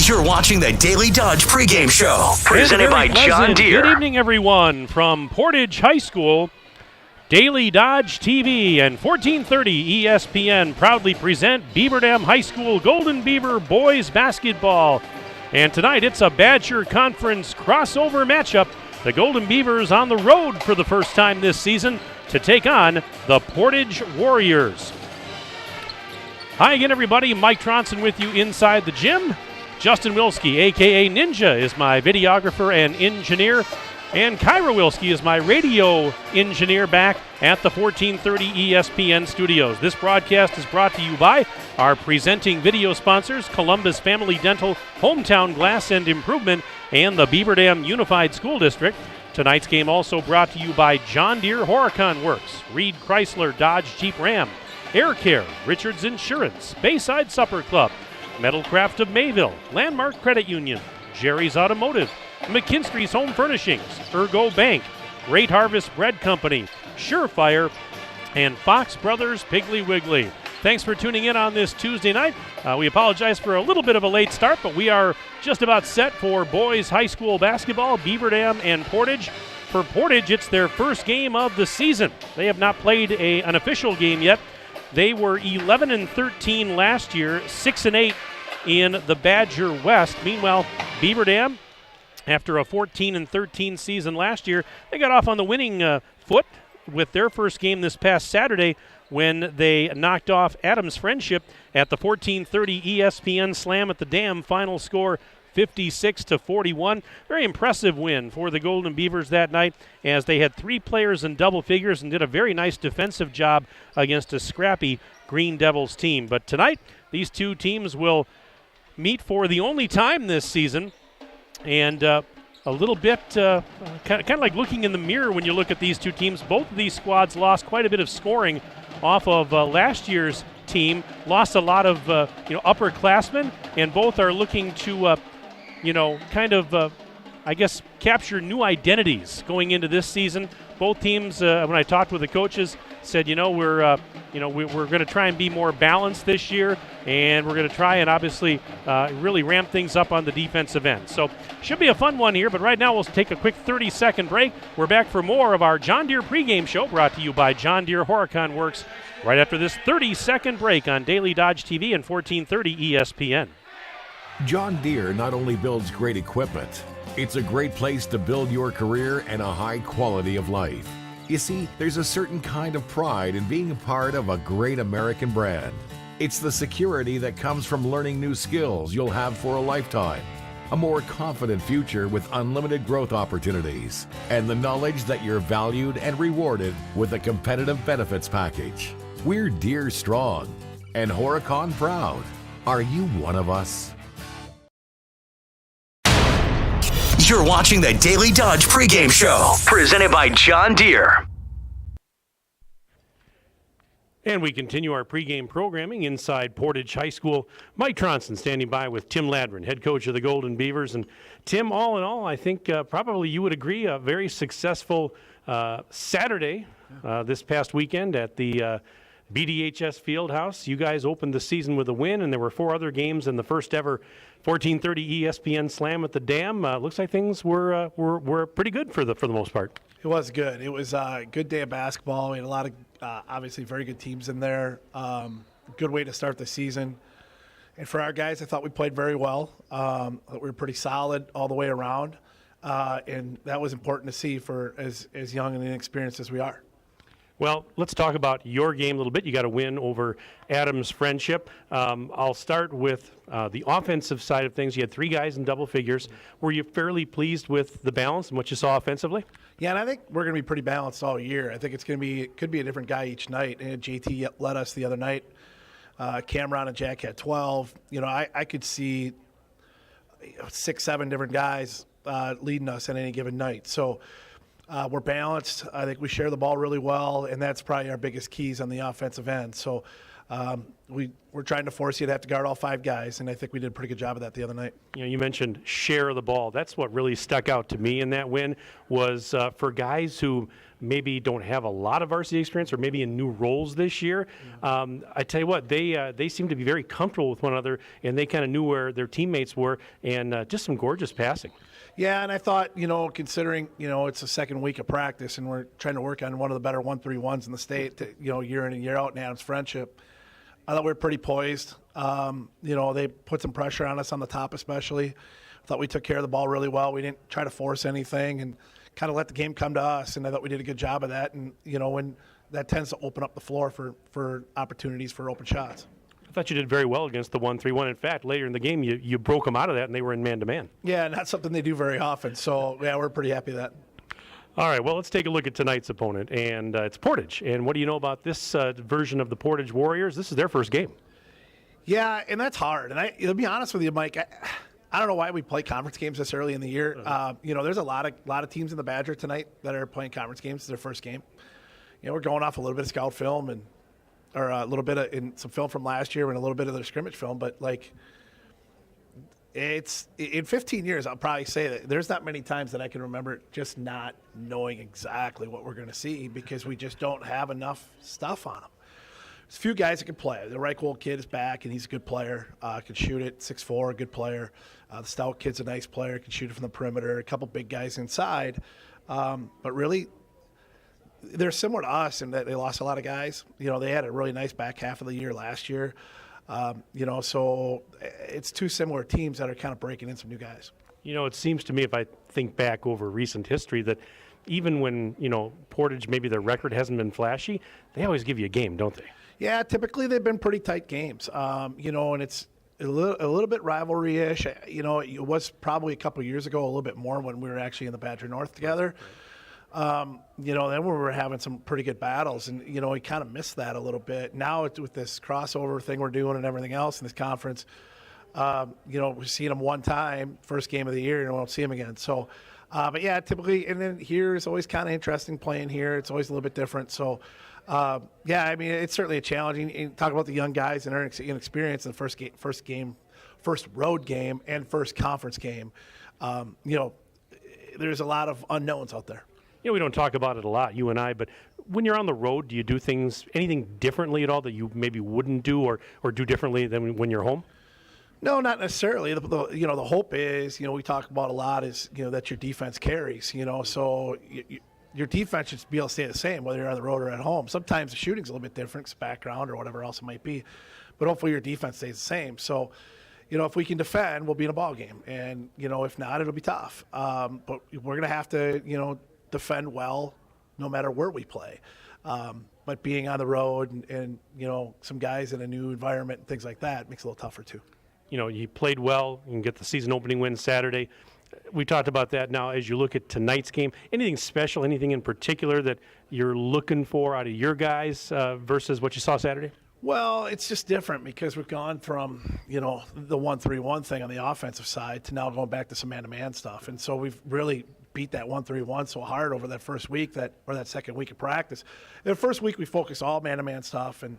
You're watching the Daily Dodge pregame show, presented by John Deere. Good evening, everyone, from Portage High School. Daily Dodge TV and 1430 ESPN proudly present Beaver Dam High School Golden Beaver boys basketball. And tonight it's a Badger Conference crossover matchup. The Golden Beavers on the road for the first time this season to take on the Portage Warriors. Hi again, everybody. Mike Tronson with you inside the gym. Justin Wilski, a.k.a. Ninja, is my videographer and engineer. And Kyra Wilski is my radio engineer back at the 1430 ESPN studios. This broadcast is brought to you by our presenting video sponsors, Columbus Family Dental, Hometown Glass and Improvement, and the Beaver Dam Unified School District. Tonight's game also brought to you by John Deere Horicon Works, Reed Chrysler Dodge Jeep Ram, Air Care, Richards Insurance, Bayside Supper Club, Metalcraft of Mayville, Landmark Credit Union, Jerry's Automotive, McKinstry's Home Furnishings, Ergo Bank, Great Harvest Bread Company, Surefire, and Fox Brothers Piggly Wiggly. Thanks for tuning in on this Tuesday night. We apologize for a little bit of a late start, but we are just about set for boys high school basketball, Beaver Dam and Portage. For Portage, it's their first game of the season. They have not played an official game yet. They were 11-13 last year, 6-8 in the Badger West. Meanwhile, Beaver Dam, after a 14-13 season last year, they got off on the winning foot with their first game this past Saturday when they knocked off Adams Friendship at the 1430 ESPN Slam at the Dam. Final score 56-41. Very impressive win for the Golden Beavers that night, as they had three players in double figures and did a very nice defensive job against a scrappy Green Devils team. But tonight, these two teams will meet for the only time this season, and a little bit kind of like looking in the mirror when you look at these two teams. Both of these squads lost quite a bit of scoring off of last year's team, lost a lot of upperclassmen, and both are looking to capture new identities going into this season. Both teams, when I talked with the coaches, said, we're going to try and be more balanced this year, and we're going to try and obviously really ramp things up on the defensive end. So should be a fun one here, but right now we'll take a quick 30-second break. We're back for more of our John Deere pregame show, brought to you by John Deere Horicon Works, right after this 30-second break on Daily Dodge TV and 1430 ESPN. John Deere not only builds great equipment, it's a great place to build your career and a high quality of life. You see, there's a certain kind of pride in being a part of a great American brand. It's the security that comes from learning new skills you'll have for a lifetime, a more confident future with unlimited growth opportunities, and the knowledge that you're valued and rewarded with a competitive benefits package. We're Deere strong and Horicon proud. Are you one of us? You're watching the Daily Dodge pregame show, presented by John Deere. And we continue our pregame programming inside Portage High School. Mike Tronson standing by with Tim Ladron, head coach of the Golden Beavers. And Tim, all in all, I think probably you would agree, a very successful Saturday this past weekend at the BDHS Fieldhouse. You guys opened the season with a win, and there were four other games in the first ever 1430 ESPN Slam at the Dam. Looks like things were pretty good for the most part. It was good. It was a good day of basketball. We had a lot of obviously very good teams in there. Good way to start the season. And for our guys, I thought we played very well. We were pretty solid all the way around, and that was important to see for as young and inexperienced as we are. Well, let's talk about your game a little bit. You got a win over Adams Friendship. I'll start with the offensive side of things. You had three guys in double figures. Were you fairly pleased with the balance and what you saw offensively? Yeah, and I think we're going to be pretty balanced all year. I think could be a different guy each night. And JT led us the other night. Cameron and Jack had 12. I could see 6-7 different guys leading us at any given night. So we're balanced. I think we share the ball really well, and that's probably our biggest keys on the offensive end. So we're trying to force you to have to guard all 5 guys, and I think we did a pretty good job of that the other night. You mentioned share the ball. That's what really stuck out to me in that win was for guys who maybe don't have a lot of varsity experience or maybe in new roles this year. I tell you what, they seem to be very comfortable with one another, and they kind of knew where their teammates were, and just some gorgeous passing. Yeah, and I thought, considering, it's the second week of practice and we're trying to work on one of the better 1-3-1s in the state, year in and year out in Adams Friendship, I thought we were pretty poised. They put some pressure on us on the top especially. I thought we took care of the ball really well. We didn't try to force anything and kind of let the game come to us, and I thought we did a good job of that. And, when that tends to open up the floor for opportunities for open shots. I thought you did very well against the 1-3-1. In fact, later in the game, you broke them out of that, and they were in man-to-man. Yeah, not something they do very often. So, yeah, we're pretty happy with that. All right, well, let's take a look at tonight's opponent, and it's Portage. And what do you know about this version of the Portage Warriors? This is their first game. Yeah, and that's hard. And to be honest with you, Mike, I don't know why we play conference games this early in the year. There's a lot of teams in the Badger tonight that are playing conference games. It's their first game. We're going off a little bit of scout film or a little bit of some film from last year and a little bit of the scrimmage film, but it's in 15 years, I'll probably say that there's not many times that I can remember just not knowing exactly what we're going to see because we just don't have enough stuff on them. There's a few guys that can play. The Reichel kid is back, and he's a good player. Can shoot it, 6'4", a good player. The Stout kid's a nice player, can shoot it from the perimeter. A couple big guys inside. But really, they're similar to us in that they lost a lot of guys. They had a really nice back half of the year last year. So it's two similar teams that are kind of breaking in some new guys. It seems to me, if I think back over recent history, that even when, Portage, maybe their record hasn't been flashy, they always give you a game, don't they? Yeah, typically they've been pretty tight games, and it's a little bit rivalry-ish. It was probably a couple years ago, a little bit more when we were actually in the Badger North together. Then we were having some pretty good battles, and, we kind of missed that a little bit. Now with this crossover thing we're doing and everything else in this conference, we've seen them one time, first game of the year, and we won't see them again. So, but yeah, typically, and then here is always kind of interesting playing here. It's always a little bit different. So, it's certainly a challenging. And talk about the young guys and their inexperience in the first road game and first conference game. There's a lot of unknowns out there. We don't talk about it a lot, you and I, but when you're on the road, do you do anything differently at all that you maybe wouldn't do or do differently than when you're home? No, not necessarily. The hope is, we talk about a lot is, that your defense carries, so your defense should be able to stay the same, whether you're on the road or at home. Sometimes the shooting's a little bit different, it's background or whatever else it might be, but hopefully your defense stays the same. So, if we can defend, we'll be in a ball game, and, if not, it'll be tough. But we're going to have to, defend well no matter where we play. But being on the road and some guys in a new environment and things like that makes it a little tougher too. You played well. You can get the season opening win Saturday. We talked about that. Now, as you look at tonight's game, anything special, anything in particular that you're looking for out of your guys versus what you saw Saturday? Well, it's just different because we've gone from, the 1-3-1 thing on the offensive side to now going back to some man-to-man stuff. And so we've really beat that 1-3-1 so hard over that first week that second week of practice. The first week we focused all man-to-man stuff and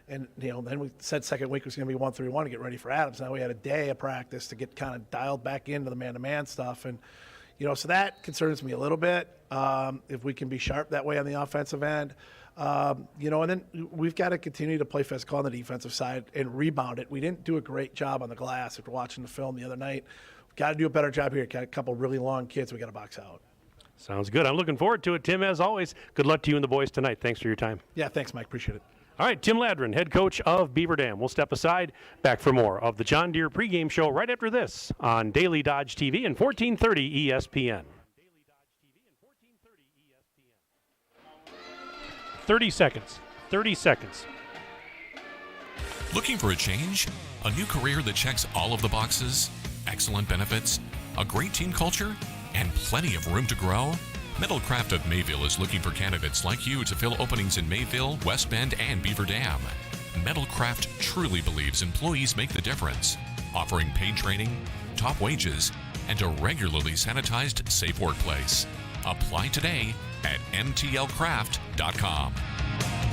then we said second week was going to be 1-3-1 to get ready for Adams. Now we had a day of practice to get kind of dialed back into the man-to-man stuff. And, so that concerns me a little bit if we can be sharp that way on the offensive end. And then we've got to continue to play physical on the defensive side and rebound it. We didn't do a great job on the glass after watching the film the other night. We've got to do a better job here. Got a couple really long kids we got to box out. Sounds good. I'm looking forward to it, Tim, as always. Good luck to you and the boys tonight. Thanks for your time. Yeah, thanks, Mike. Appreciate it. All right, Tim Ladron, head coach of Beaver Dam. We'll step aside. Back for more of the John Deere pregame show right after this on Daily Dodge TV and 1430 ESPN. 30 seconds. 30 seconds. Looking for a change? A new career that checks all of the boxes? Excellent benefits? A great team culture? And plenty of room to grow? Metalcraft of Mayville is looking for candidates like you to fill openings in Mayville, West Bend, and Beaver Dam. Metalcraft truly believes employees make the difference, offering paid training, top wages, and a regularly sanitized, safe workplace. Apply today at mtlcraft.com.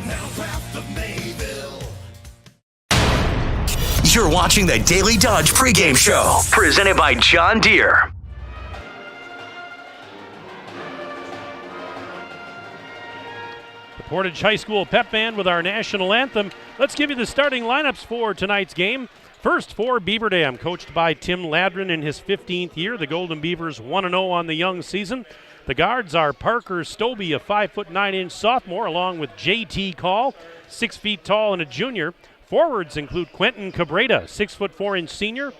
Metalcraft of Mayville. You're watching the Daily Dodge pregame show, presented by John Deere. The Portage High School pep band with our national anthem. Let's give you the starting lineups for tonight's game. First for Beaver Dam, coached by Tim Ladrin in his 15th year. The Golden Beavers 1-0 on the young season. The guards are Parker Stobie, a 5'9" sophomore, along with J.T. Call, 6 feet tall and a junior. Forwards include Quentin Cabrera, 6'4" senior,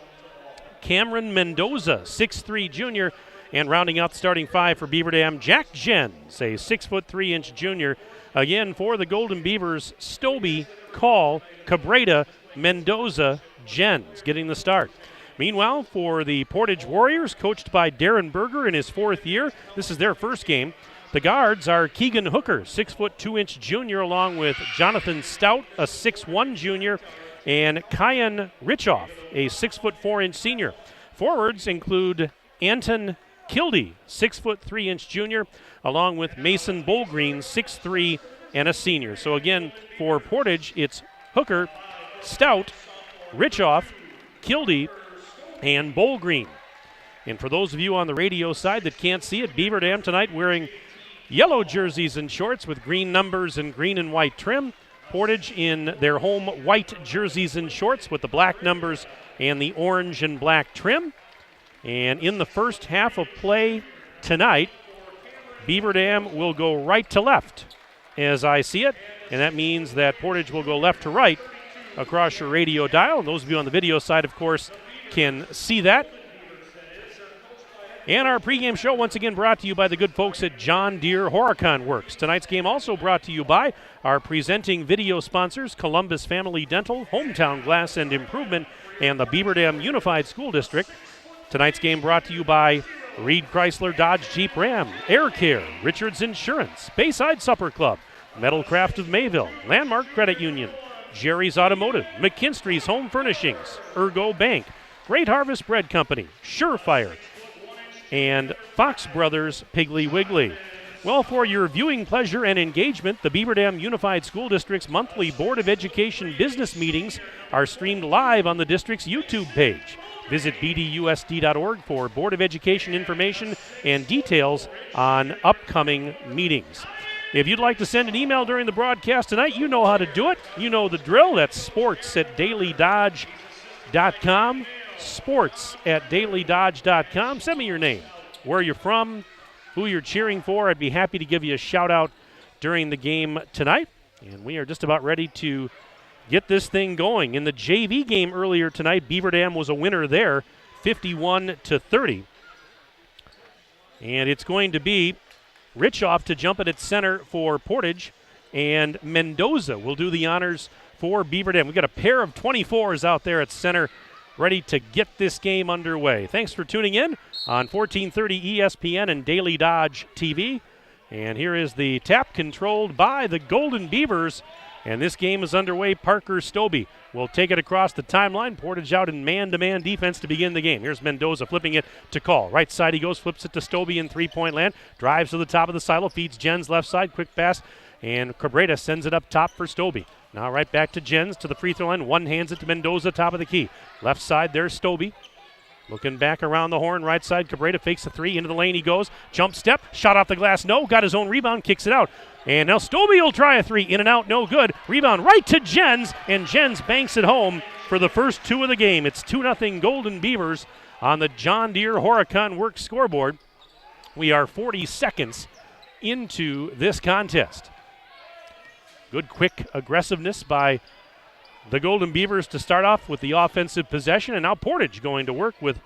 Cameron Mendoza, 6'3" junior, and rounding out the starting five for Beaver Dam, Jack Jens, a 6'3" junior. Again, for the Golden Beavers, Stobie, Call, Cabrera, Mendoza, Jens getting the start. Meanwhile, for the Portage Warriors, coached by Darren Berger in his 4th year, this is their first game. The guards are Keegan Hooker, 6'2" junior, along with Jonathan Stout, a 6'1" junior, and Kyan Richoff, a 6'4" senior. Forwards include Anton Kildee, 6'3" junior, along with Mason Bolgreen, 6'3" and a senior. So again, for Portage, it's Hooker, Stout, Richoff, Kildee, and Bolgreen. And for those of you on the radio side that can't see it, Beaver Dam tonight wearing yellow jerseys and shorts with green numbers and green and white trim. Portage in their home white jerseys and shorts with the black numbers and the orange and black trim. And in the first half of play tonight, Beaver Dam will go right to left as I see it, and that means that Portage will go left to right across your radio dial. And those of you on the video side, of course, can see that. And our pregame show once again brought to you by the good folks at John Deere Horicon Works. Tonight's game also brought to you by our presenting video sponsors, Columbus Family Dental, Hometown Glass and Improvement, and the Beaver Dam Unified School District. Tonight's game brought to you by Reed Chrysler Dodge Jeep Ram, Air Care, Richards Insurance, Bayside Supper Club, Metal Craft of Mayville, Landmark Credit Union, Jerry's Automotive, McKinstry's Home Furnishings, Ergo Bank, Great Harvest Bread Company, Surefire, and Fox Brothers Piggly Wiggly. Well, for your viewing pleasure and engagement, the Beaver Dam Unified School District's monthly Board of Education business meetings are streamed live on the district's YouTube page. Visit bdusd.org for Board of Education information and details on upcoming meetings. If you'd like to send an email during the broadcast tonight, you know how to do it. You know the drill. That's sports@dailydodge.com. sports@dailydodge.com. Send me your name, where you're from, who you're cheering for. I'd be happy to give you a shout out during the game tonight. And we are just about ready to get this thing going. In the JV game earlier tonight, Beaver Dam was a winner there, 51-30. And it's going to be Richoff to jump it at center for Portage, and Mendoza will do the honors for Beaver Dam. We've got a pair of 24s out there at center ready to get this game underway. Thanks for tuning in on 1430 ESPN and Daily Dodge TV. And here is the tap controlled by the Golden Beavers. And this game is underway. Parker Stobie will take it across the timeline. Portage out in man-to-man defense to begin the game. Here's Mendoza flipping it to Call. Right side he goes, flips it to Stobie in three-point land. Drives to the top of the silo, feeds Jens left side. Quick pass, and Cabrera sends it up top for Stobie. Now right back to Jens to the free throw line. One hands it to Mendoza, top of the key. Left side, there's Stobie. Looking back around the horn, right side, Cabrera fakes the three, into the lane he goes. Jump step, shot off the glass, no. Got his own rebound, kicks it out. And now Stobie will try a three, in and out, no good. Rebound right to Jens, and Jens banks it home for the first two of the game. It's 2-0 Golden Beavers on the John Deere Horicon Works scoreboard. We are 40 seconds into this contest. Good quick aggressiveness by the Golden Beavers to start off with the offensive possession, and now Portage going to work with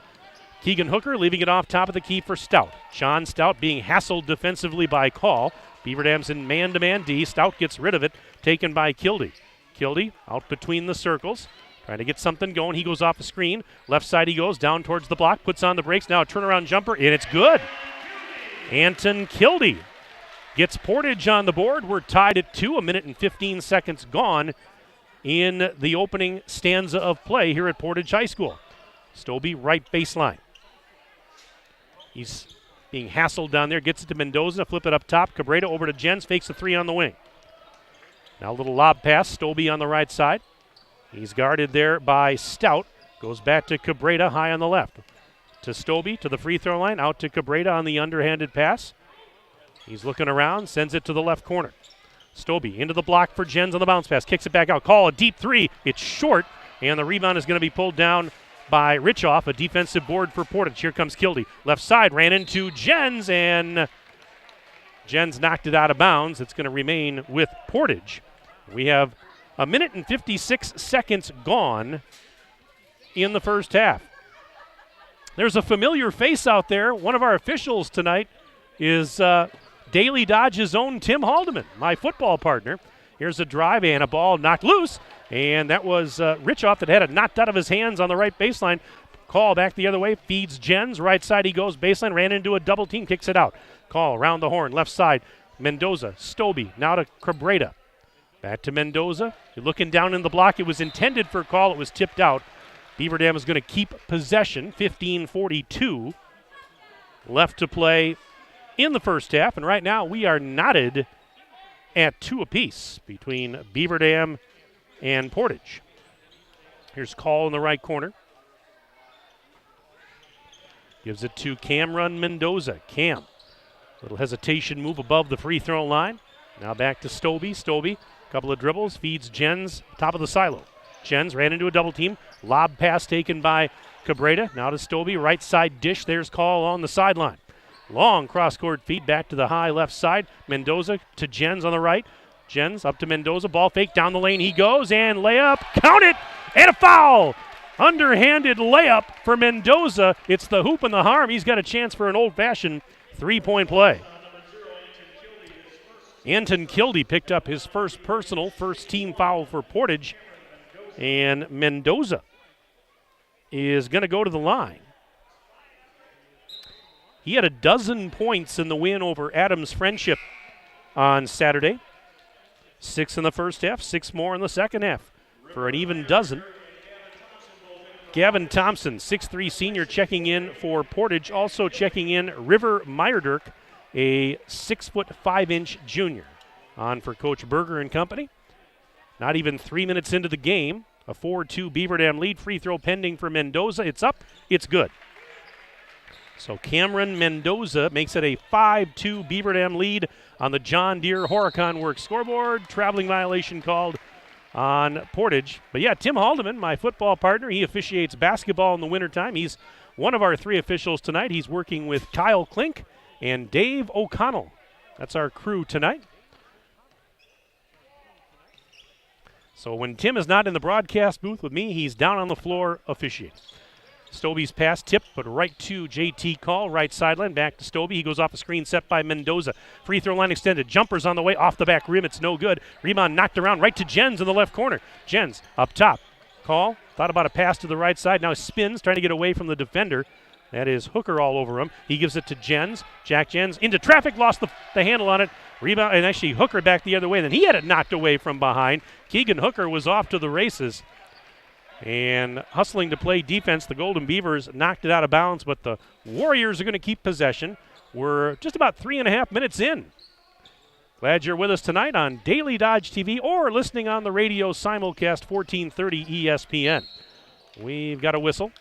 Keegan Hooker, leaving it off top of the key for Stout. John Stout being hassled defensively by Call. Beaver Dam's in man-to-man D. Stout gets rid of it, taken by Kildee. Kildee out between the circles, trying to get something going. He goes off the screen. Left side he goes, down towards the block, puts on the brakes. Now a turnaround jumper, and it's good. Anton Kildee gets Portage on the board. We're tied at 2, a minute and 15 seconds gone in the opening stanza of play here at Portage High School. Stobie right baseline. He's being hassled down there, gets it to Mendoza, flip it up top. Cabrera over to Jens, fakes the three on the wing. Now a little lob pass, Stobie on the right side. He's guarded there by Stout. Goes back to Cabrera high on the left. To Stobie to the free throw line. Out to Cabrera on the underhanded pass. He's looking around, sends it to the left corner. Stobie into the block for Jens on the bounce pass. Kicks it back out. Call a deep three. It's short, and the rebound is going to be pulled down by Richoff. A defensive board for Portage. Here comes Kildy. Left side, ran into Jens, and Jens knocked it out of bounds. It's going to remain with Portage. We have a minute and 56 seconds gone in the first half. There's a familiar face out there. One of our officials tonight is Daily Dodge's own Tim Haldeman, my football partner. Here's a drive and a ball knocked loose, and that was Richoff that had it knocked out of his hands on the right baseline. Call back the other way, feeds Jens. Right side he goes, baseline, ran into a double team, kicks it out. Call around the horn, left side. Mendoza, Stobie, now to Cabrera. Back to Mendoza. You're looking down in the block. It was intended for a call. It was tipped out. Beaver Dam is going to keep possession, 15:42 left to play in the first half, and right now we are knotted at 2 apiece between Beaver Dam and Portage. Here's Call in the right corner. Gives it to Cameron Mendoza. Cam, little hesitation move above the free throw line. Now back to Stobie. Stobie, couple of dribbles, feeds Jens, top of the silo. Jens ran into a double team. Lob pass taken by Cabrera. Now to Stobie, right side dish. There's Call on the sideline. Long cross-court feed back to the high left side. Mendoza to Jens on the right. Jens up to Mendoza. Ball fake down the lane. He goes and layup. Count it! And a foul! Underhanded layup for Mendoza. It's the hoop and the harm. He's got a chance for an old-fashioned three-point play. Anton Kildy picked up his first personal, first team foul for Portage. And Mendoza is going to go to the line. He had a dozen points in the win over Adams Friendship on Saturday. 6 in the first half, 6 more in the second half for an even dozen. Gavin Thompson, 6'3" senior, checking in for Portage. Also checking in River Meyerdirk, a 6'5" junior, on for Coach Berger and company. Not even 3 minutes into the game. A 4-2 Beaver Dam lead. Free throw pending for Mendoza. It's up. It's good. So Cameron Mendoza makes it a 5-2 Beaver Dam lead on the John Deere Horicon Works scoreboard. Traveling violation called on Portage. But yeah, Tim Haldeman, my football partner, he officiates basketball in the wintertime. He's one of our 3 officials tonight. He's working with Kyle Klink and Dave O'Connell. That's our crew tonight. So when Tim is not in the broadcast booth with me, he's down on the floor officiating. Stobie's pass tipped, but right to JT Call, right sideline, back to Stobie. He goes off a screen set by Mendoza. Free throw line extended. Jumpers on the way, off the back rim. It's no good. Rebound knocked around right to Jens in the left corner. Jens up top. Call, thought about a pass to the right side. Now spins, trying to get away from the defender. That is Hooker all over him. He gives it to Jens. Jack Jens into traffic, lost the handle on it. Rebound, and actually Hooker back the other way. And then he had it knocked away from behind. Keegan Hooker was off to the races. And hustling to play defense, the Golden Beavers knocked it out of bounds, but the Warriors are going to keep possession. We're just about 3.5 minutes in. Glad you're with us tonight on Daily Dodge TV or listening on the radio simulcast 1430 ESPN. We've got a whistle.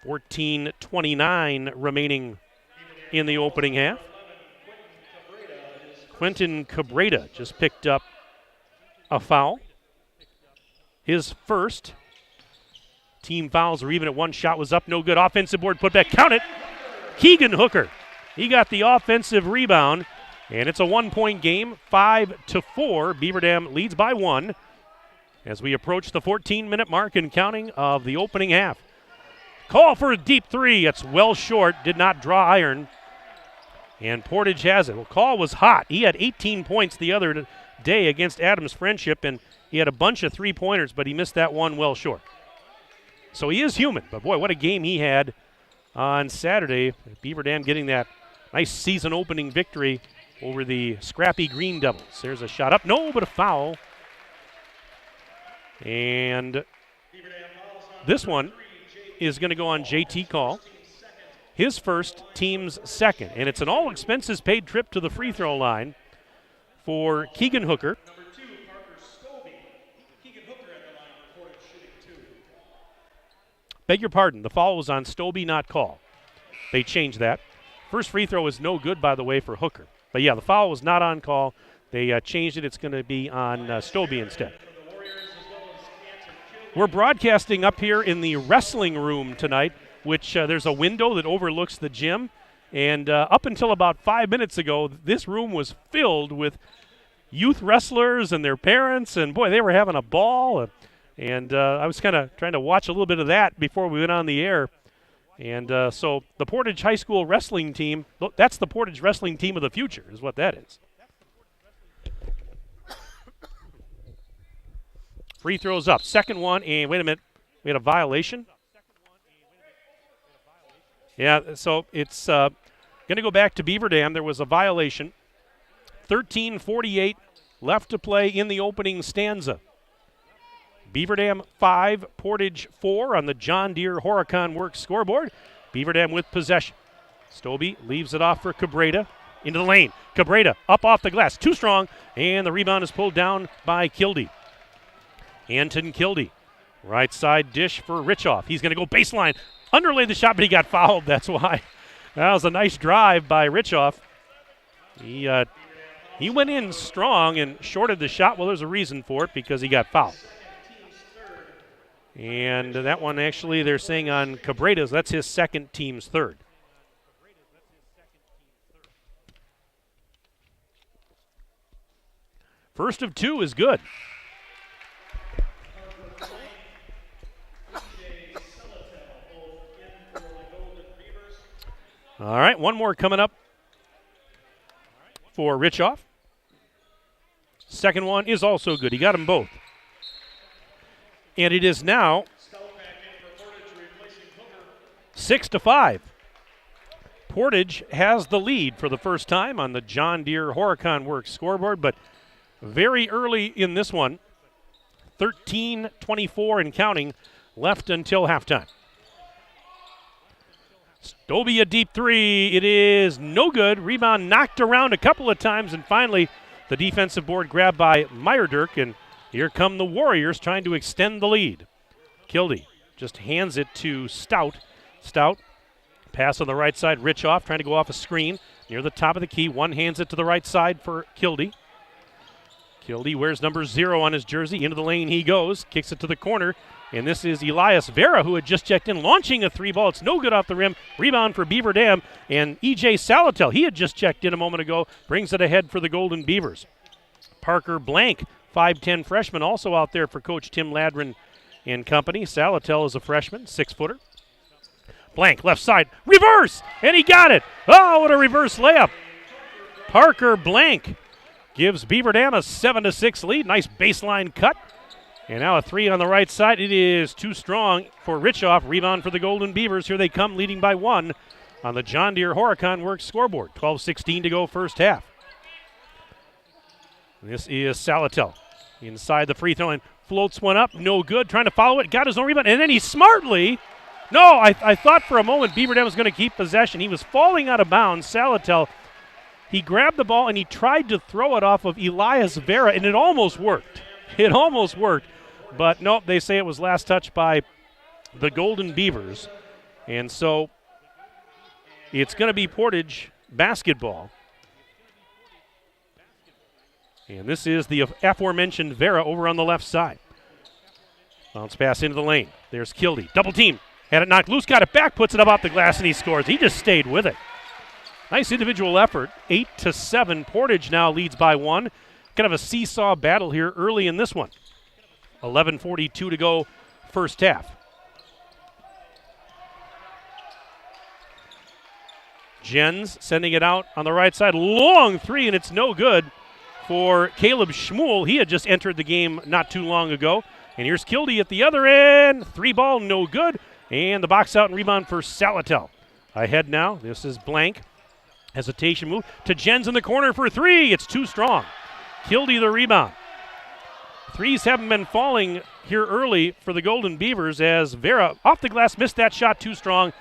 14:29 remaining in the opening half. Quentin Cabrera just picked up a foul. His first. Team fouls are even at 1. Shot was up, no good. Offensive board put back. Count it. Keegan Hooker. He got the offensive rebound, and it's a 1-point game. 5-4. Beaver Dam leads by 1 as we approach the 14-minute mark and counting of the opening half. Call for a deep 3. It's well short. Did not draw iron. And Portage has it. Well, Call was hot. He had 18 points the other day against Adams Friendship, and he had a bunch of 3-pointers, but he missed that one well short. So he is human, but boy, what a game he had on Saturday. Beaver Dam getting that nice season opening victory over the scrappy Green Devils. There's a shot up. No, but a foul. And this one is going to go on JT Call. His first, team's second. And it's an all-expenses-paid trip to the free throw line for Keegan Hooker. beg your pardon, the foul was on Stobie, not called. They changed that. First free throw is no good, by the way, for Hooker. But yeah, the foul was not on call. They changed it. It's going to be on Stobie instead. We're broadcasting up here in the wrestling room tonight, which there's a window that overlooks the gym. And up until about 5 minutes ago, this room was filled with youth wrestlers and their parents. And, boy, they were having a ball. And I was kind of trying to watch a little bit of that before we went on the air. And so the Portage High School wrestling team, that's the Portage wrestling team of the future is what that is. Free throws up. Second one, and wait a minute. We had a violation. Yeah, so it's going to go back to Beaver Dam. There was a violation. 13:48 left to play in the opening stanza. Beaver Dam 5, Portage 4 on the John Deere Horicon Works scoreboard. Beaver Dam with possession. Stobie leaves it off for Cabrera into the lane. Cabrera up off the glass. Too strong, and the rebound is pulled down by Kildee. Anton Kildee. Right side dish for Richoff. He's going to go baseline. Underlaid the shot, but he got fouled. That's why. That was a nice drive by Richoff. He went in strong and shorted the shot. Well, there's a reason for it because he got fouled. And that one actually they're saying on Cabrera's, that's his second, team's third. First of two is good. All right, one more coming up for Richoff. Second one is also good. He got them both. And it is now 6-5. Portage has the lead for the first time on the John Deere Horicon Works scoreboard, but very early in this one, 13:24 and counting left until halftime. Stobie a deep three. It is no good. Rebound knocked around a couple of times, and finally the defensive board grabbed by Meyerdirk, and here come the Warriors trying to extend the lead. Kildee just hands it to Stout. Stout, pass on the right side. Richoff trying to go off a screen near the top of the key. One hands it to the right side for Kildee. Kildee wears number 0 on his jersey. Into the lane he goes. Kicks it to the corner. And this is Elias Vera, who had just checked in, launching a three ball. It's no good off the rim. Rebound for Beaver Dam. And E.J. Salatel, he had just checked in a moment ago, brings it ahead for the Golden Beavers. Parker Blank, 5'10 freshman, also out there for Coach Tim Ladrin and company. Salatel is a freshman, 6-footer. Blank, left side, reverse, and he got it. Oh, what a reverse layup. Parker Blank gives Beaver Dam a 7-6 lead. Nice baseline cut. And now a three on the right side. It is too strong for Richoff. Rebound for the Golden Beavers. Here they come, leading by 1 on the John Deere Horicon Works scoreboard. 12:16 to go first half. This is Salatel inside the free throw line. Floats one up, no good. Trying to follow it, got his own rebound, and then he smartly. No, I thought for a moment Beaver Dam was going to keep possession. He was falling out of bounds. Salatel, he grabbed the ball and he tried to throw it off of Elias Vera, and it almost worked. It almost worked. But nope, they say it was last touched by the Golden Beavers. And so it's going to be Portage basketball. And this is the aforementioned Vera over on the left side. Bounce pass into the lane. There's Kildee. Double team. Had it knocked loose, got it back, puts it up off the glass, and he scores. He just stayed with it. Nice individual effort. 8-7. Portage now leads by 1. Kind of a seesaw battle here early in this one. 11:42 to go first half. Jens sending it out on the right side. Long three, and it's no good for Caleb Schmuel. He had just entered the game not too long ago. And here's Kildee at the other end. Three ball, no good. And the box out and rebound for Salatel. Ahead now. This is Blank. Hesitation move to Jens in the corner for 3. It's too strong. Kildee the rebound. Threes haven't been falling here early for the Golden Beavers as Vera off the glass missed that shot, too strong.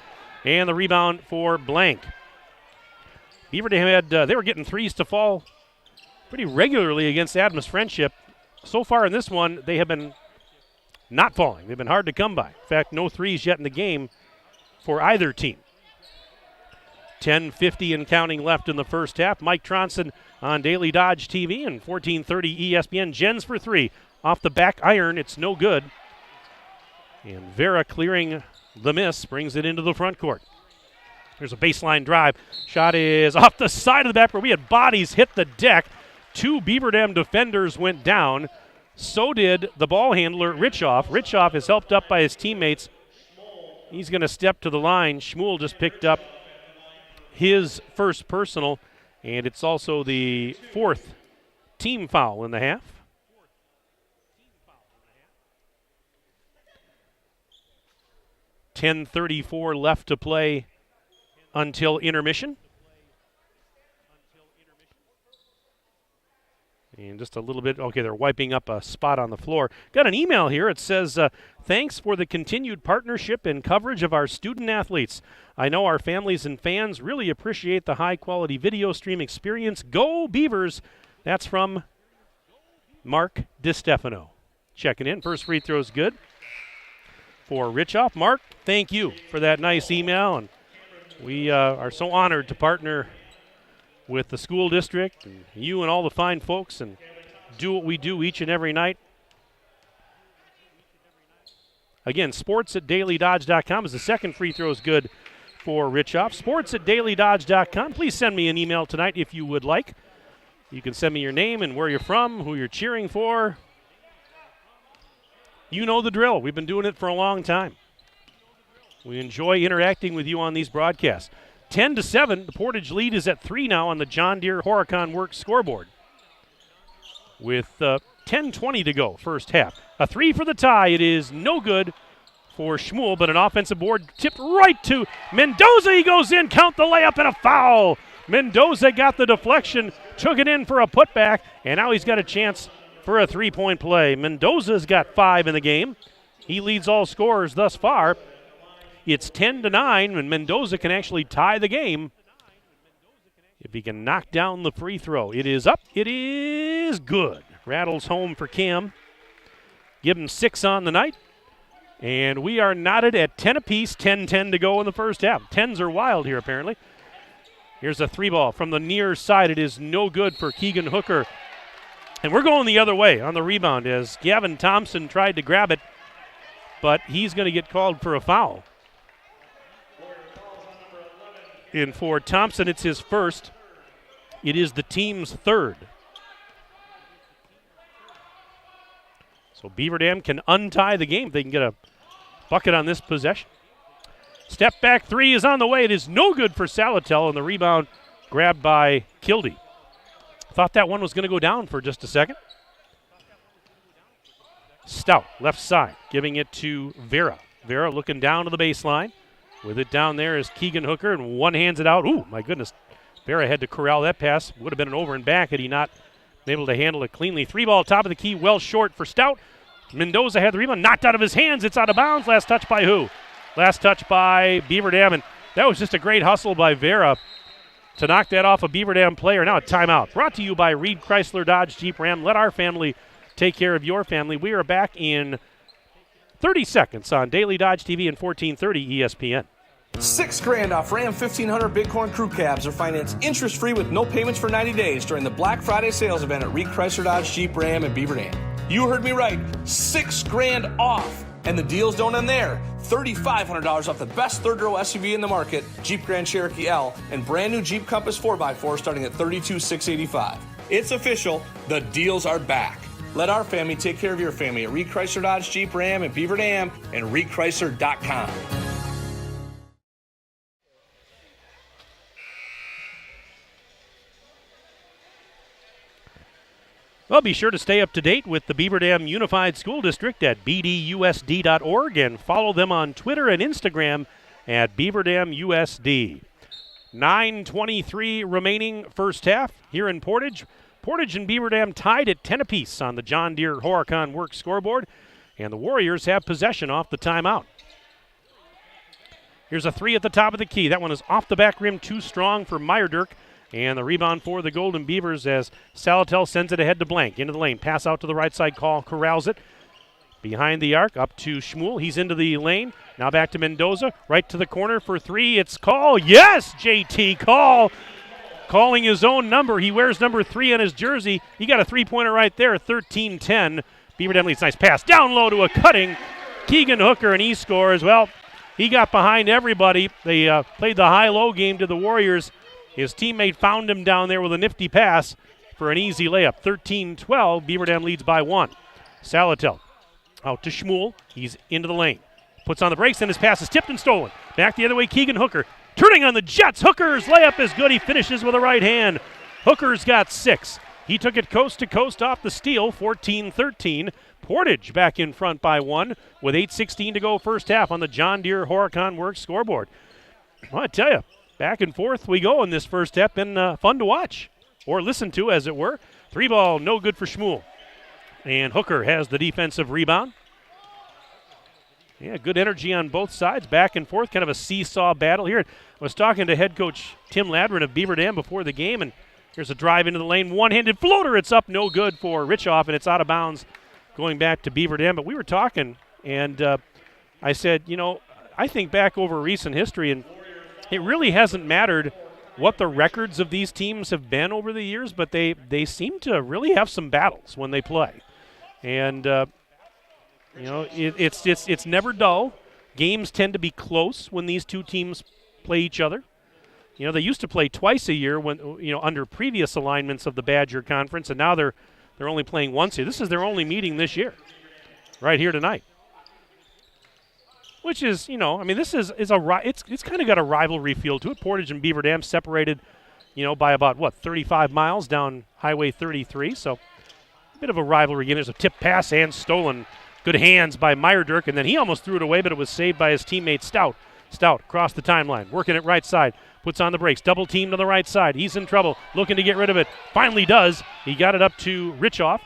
And the rebound for Blank. Beaver Dam had, they were getting threes to fall pretty regularly against Adams Friendship. So far in this one, they have been not falling. They've been hard to come by. In fact, no threes yet in the game for either team. 10:50 and counting left in the first half. Mike Tronson on Daily Dodge TV and 1430 ESPN. Jens for three. Off the back iron, it's no good. And Vera clearing the miss, brings it into the front court. There's a baseline drive. Shot is off the side of the back where we had bodies hit the deck. Two Beaver Dam defenders went down. So did the ball handler, Richoff. Richoff is helped up by his teammates. He's going to step to the line. Schmuel just picked up his first personal, and it's also the fourth team foul in the half. .10:34 left to play until intermission. And just a little bit, okay, they're wiping up a spot on the floor. Got an email here. It says, thanks for the continued partnership and coverage of our student athletes. I know our families and fans really appreciate the high-quality video stream experience. Go Beavers! That's from Mark DiStefano. Checking in. First free throw is good for Richoff. Mark, thank you for that nice email. And we are so honored to partner with the school district and you and all the fine folks and do what we do each and every night. Again, sports@dailydodge.com is the second free throw is good for Richoff. Sports@dailydodge.com. Please send me an email tonight if you would like. You can send me your name and where you're from, who you're cheering for. You know the drill. We've been doing it for a long time. We enjoy interacting with you on these broadcasts. 10-7, the Portage lead is at 3 now on the John Deere Horicon Works scoreboard. With 10:20 to go, first half. A three for the tie. It is no good for Schmuel, but an offensive board tipped right to Mendoza. He goes in, count the layup, and a foul. Mendoza got the deflection, took it in for a putback, and now he's got a chance for a three-point play. Mendoza's got 5 in the game. He leads all scorers thus far. It's 10-9, and Mendoza can actually tie the game if he can knock down the free throw. It is up. It is good. Rattles home for Cam. Give him 6 on the night. And we are knotted at 10 apiece, 10-10 to go in the first half. 10s are wild here, apparently. Here's a three ball from the near side. It is no good for Keegan Hooker. And we're going the other way on the rebound as Gavin Thompson tried to grab it, but he's going to get called for a foul. And for Thompson, it's his first. It is the team's third. So Beaver Dam can untie the game if they can get a bucket on this possession. Step back three is on the way. It is no good for Salatel, and the rebound grabbed by Kildee. Thought that one was going to go down for just a second. Stout, left side, giving it to Vera. Vera looking down to the baseline. With it down there is Keegan Hooker, and one hands it out. Ooh, my goodness. Vera had to corral that pass. Would have been an over and back had he not been able to handle it cleanly. Three ball, top of the key, well short for Stout. Mendoza had the rebound, knocked out of his hands. It's out of bounds. Last touch by who? Last touch by Beaver Dam, and that was just a great hustle by Vera to knock that off a Beaver Dam player. Now a timeout. Brought to you by Reed Chrysler Dodge Jeep Ram. Let our family take care of your family. We are back in 30 seconds on Daily Dodge TV and 1430 ESPN. $6,000 off Ram 1500 Bighorn Crew Cabs are financed interest-free with no payments for 90 days during the Black Friday sales event at Reed Chrysler Dodge Jeep Ram in Beaver Dam. You heard me right, $6,000 off. And the deals don't end there. $3,500 off the best third-row SUV in the market, Jeep Grand Cherokee L, and brand new Jeep Compass 4x4 starting at $32,685. It's official, the deals are back. Let our family take care of your family at Reed Chrysler Dodge Jeep Ram in Beaver Dam and reedchrysler.com. Well, be sure to stay up to date with the Beaver Dam Unified School District at bdusd.org and follow them on Twitter and Instagram at Beaver Dam USD. 9:23 remaining first half here in Portage. Portage and Beaver Dam tied at 10 apiece on the John Deere Horicon Works scoreboard, and the Warriors have possession off the timeout. Here's a three at the top of the key. That one is off the back rim, too strong for Meyerdirk. And the rebound for the Golden Beavers as Salatel sends it ahead to Blank. Into the lane. Pass out to the right side. Call corrals it. Behind the arc, up to Schmuel. He's into the lane. Now back to Mendoza. Right to the corner for three. It's Call. Yes, JT Call. Calling his own number. He wears number 3 on his jersey. He got a three-pointer right there, 13-10. Beaver Dam leads. Nice pass. Down low to a cutting Keegan Hooker, and he scores. Well, he got behind everybody. They played the high-low game to the Warriors. His teammate found him down there with a nifty pass for an easy layup. 13-12. Beaver Dam leads by 1. Salatel out to Schmuel. He's into the lane. Puts on the brakes, and his pass is tipped and stolen. Back the other way, Keegan Hooker. Turning on the Jets. Hooker's layup is good. He finishes with a right hand. Hooker's got 6. He took it coast to coast off the steal, 14-13. Portage back in front by 1 with 8:16 to go first half on the John Deere Horicon Works scoreboard. Well, I tell you, back and forth we go in this first half. Been fun to watch, or listen to, as it were. 3 ball, no good for Schmuel. And Hooker has the defensive rebound. Yeah, good energy on both sides, back and forth, kind of a seesaw battle here. I was talking to head coach Tim Ladrin of Beaver Dam before the game, and here's a drive into the lane, one-handed floater. It's up, no good for Richoff, and it's out of bounds going back to Beaver Dam. But we were talking, and I said, I think back over recent history, and it really hasn't mattered what the records of these teams have been over the years, but they seem to really have some battles when they play. And it's never dull. Games tend to be close when these two teams play each other. They used to play twice a year when under previous alignments of the Badger Conference, and now they're only playing once here. This is their only meeting this year, right here tonight. Which is, this is it's kind of got a rivalry feel to it. Portage and Beaver Dam separated, by about 35 miles down Highway 33. So a bit of a rivalry game. There's a tip pass and stolen. Good hands by Meyerdirk, and then he almost threw it away, but it was saved by his teammate Stout. Stout across the timeline, working it right side, puts on the brakes, double teamed on the right side. He's in trouble, looking to get rid of it. Finally does. He got it up to Richoff.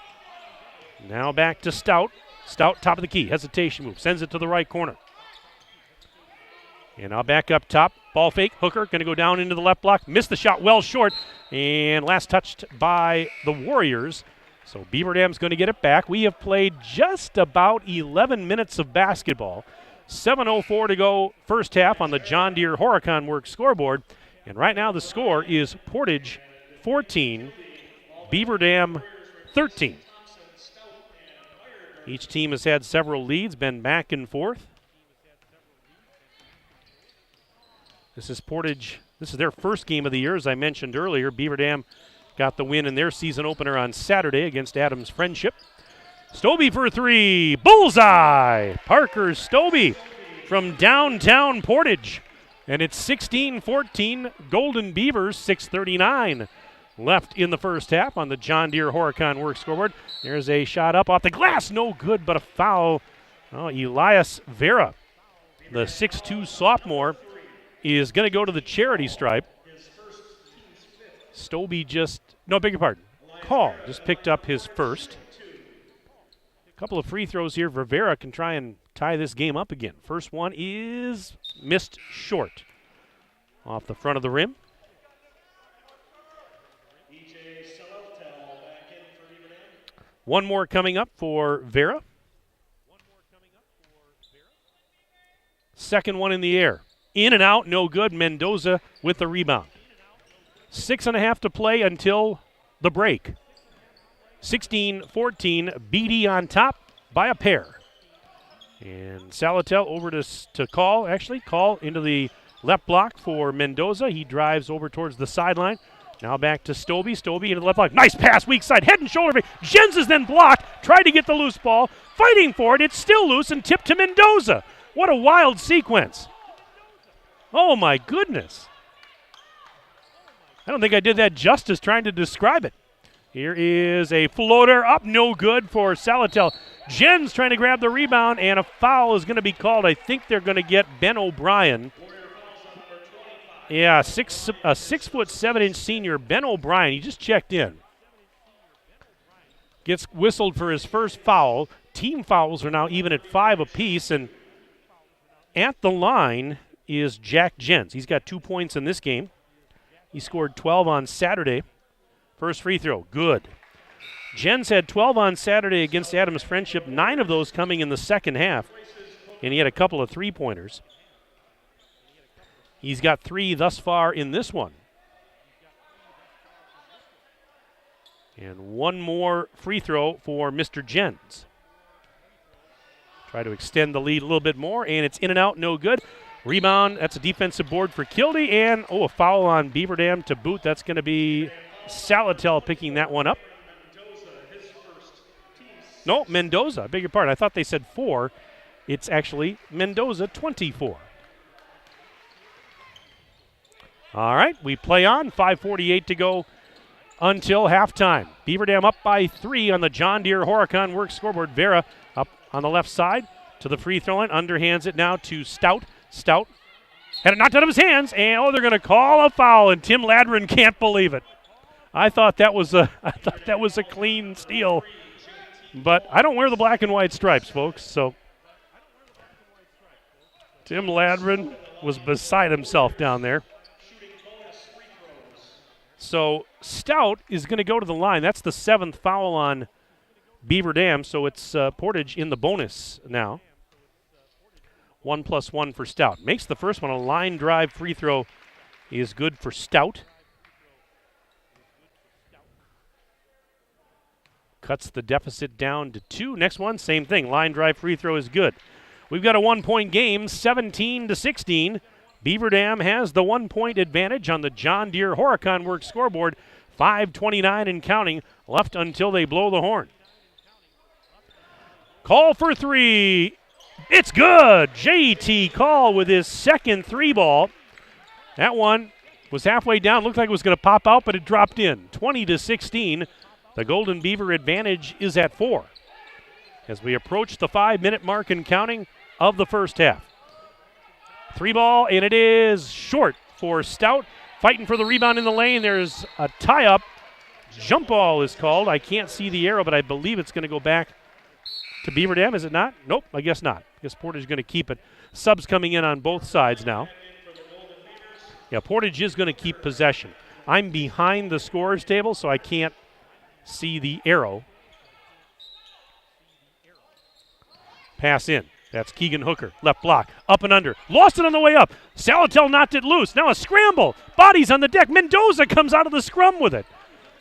Now back to Stout. Stout, top of the key, hesitation move, sends it to the right corner. And now back up top, ball fake. Hooker going to go down into the left block, missed the shot well short, and last touched by the Warriors. So Beaver Dam's going to get it back. We have played just about 11 minutes of basketball. 7:04 to go first half on the John Deere Horicon Works scoreboard. And right now the score is Portage 14, Beaver Dam 13. Each team has had several leads, been back and forth. This is Portage. This is their first game of the year, as I mentioned earlier. Beaver Dam got the win in their season opener on Saturday against Adams Friendship. Stobie for 3. Bullseye! Parker Stobie from downtown Portage. And it's 16-14. Golden Beavers, 6:39 left in the first half on the John Deere Horicon Works scoreboard. There's a shot up off the glass. No good, but a foul. Oh, Elias Vera, the 6'2 sophomore, is going to go to the charity stripe. Stobie Call just picked up his first. A couple of free throws here. Rivera can try and tie this game up again. First one is missed short. Off the front of the rim. One more coming up for Vera. Second one in the air. In and out, no good. Mendoza with the rebound. 6.5 to play until the break. 16-14, BD on top by a pair. And Salatel over to Call. Actually, Call into the left block for Mendoza. He drives over towards the sideline. Now back to Stobie. Stobie into the left block. Nice pass, weak side, head and shoulder. Jens is then blocked. Tried to get the loose ball. Fighting for it. It's still loose and tipped to Mendoza. What a wild sequence. Oh, my goodness. I don't think I did that justice trying to describe it. Here is a floater up, no good for Salatel. Jens trying to grab the rebound, and a foul is going to be called. I think they're going to get Ben O'Brien. Yeah, a 6'7" senior, Ben O'Brien. He just checked in. Gets whistled for his first foul. Team fouls are now even at 5 apiece, and at the line is Jack Jens. He's got 2 points in this game. He scored 12 on Saturday. First free throw, good. Jens had 12 on Saturday against Adams Friendship, 9 of those coming in the second half, and he had a couple of three-pointers. He's got 3 thus far in this one. And one more free throw for Mr. Jens. Try to extend the lead a little bit more, and it's in and out, no good. Rebound, that's a defensive board for Kildee, and a foul on Beaver Dam to boot. That's going to be Salatel picking that one up. No, Mendoza, I beg your pardon. I thought they said 4. It's actually Mendoza, 24. All right, we play on. 5:48 to go until halftime. Beaver Dam up by 3 on the John Deere Horicon Works scoreboard. Vera up on the left side to the free throw line. Underhands it now to Stout. Stout had it knocked out of his hands, and they're going to call a foul, and Tim Ladron can't believe it. I thought that was a clean steal, but I don't wear the black and white stripes, folks. So Tim Ladron was beside himself down there. So Stout is going to go to the line. That's the 7th foul on Beaver Dam, so it's Portage in the bonus now. 1+1 for Stout. Makes the first one. A line drive free throw is good for Stout. Cuts the deficit down to 2. Next one, same thing. Line drive free throw is good. We've got a 1-point game, 17-16. Beaver Dam has the 1-point advantage on the John Deere Horicon Works scoreboard. 5:29 and counting left until they blow the horn. Call for 3. It's good. J.T. Call with his second 3-ball. That one was halfway down. Looked like it was going to pop out, but it dropped in. 20-16. The Golden Beaver advantage is at 4 as we approach the 5-minute mark and counting of the first half. 3-ball, and it is short for Stout. Fighting for the rebound in the lane. There's a tie-up. Jump ball is called. I can't see the arrow, but I believe it's going to go back to Beaver Dam, is it not? Nope, I guess not. I guess Portage is going to keep it. Subs coming in on both sides now. Yeah, Portage is going to keep possession. I'm behind the scorer's table, so I can't see the arrow. Pass in. That's Keegan Hooker. Left block. Up and under. Lost it on the way up. Salatel knocked it loose. Now a scramble. Bodies on the deck. Mendoza comes out of the scrum with it.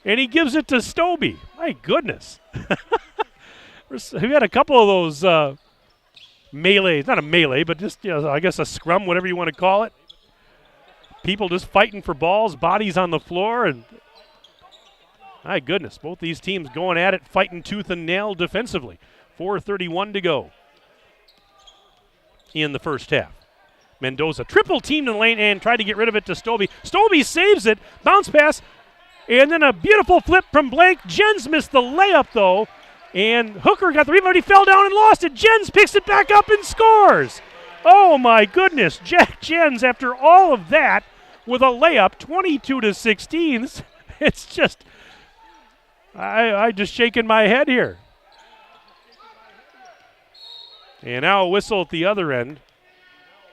And he gives it to Stobie. My goodness. We had a couple of those melees. Not a melee, but just, I guess a scrum, whatever you want to call it. People just fighting for balls, bodies on the floor. And my goodness, both these teams going at it, fighting tooth and nail defensively. 4:31 to go in the first half. Mendoza triple teamed in the lane and tried to get rid of it to Stobie. Stobie saves it. Bounce pass. And then a beautiful flip from Blake. Jens missed the layup, though. And Hooker got the rebound. He fell down and lost it. Jens picks it back up and scores. Oh, my goodness. Jack Jens, after all of that, with a layup, 22-16. It's just, I just shaking my head here. And now a whistle at the other end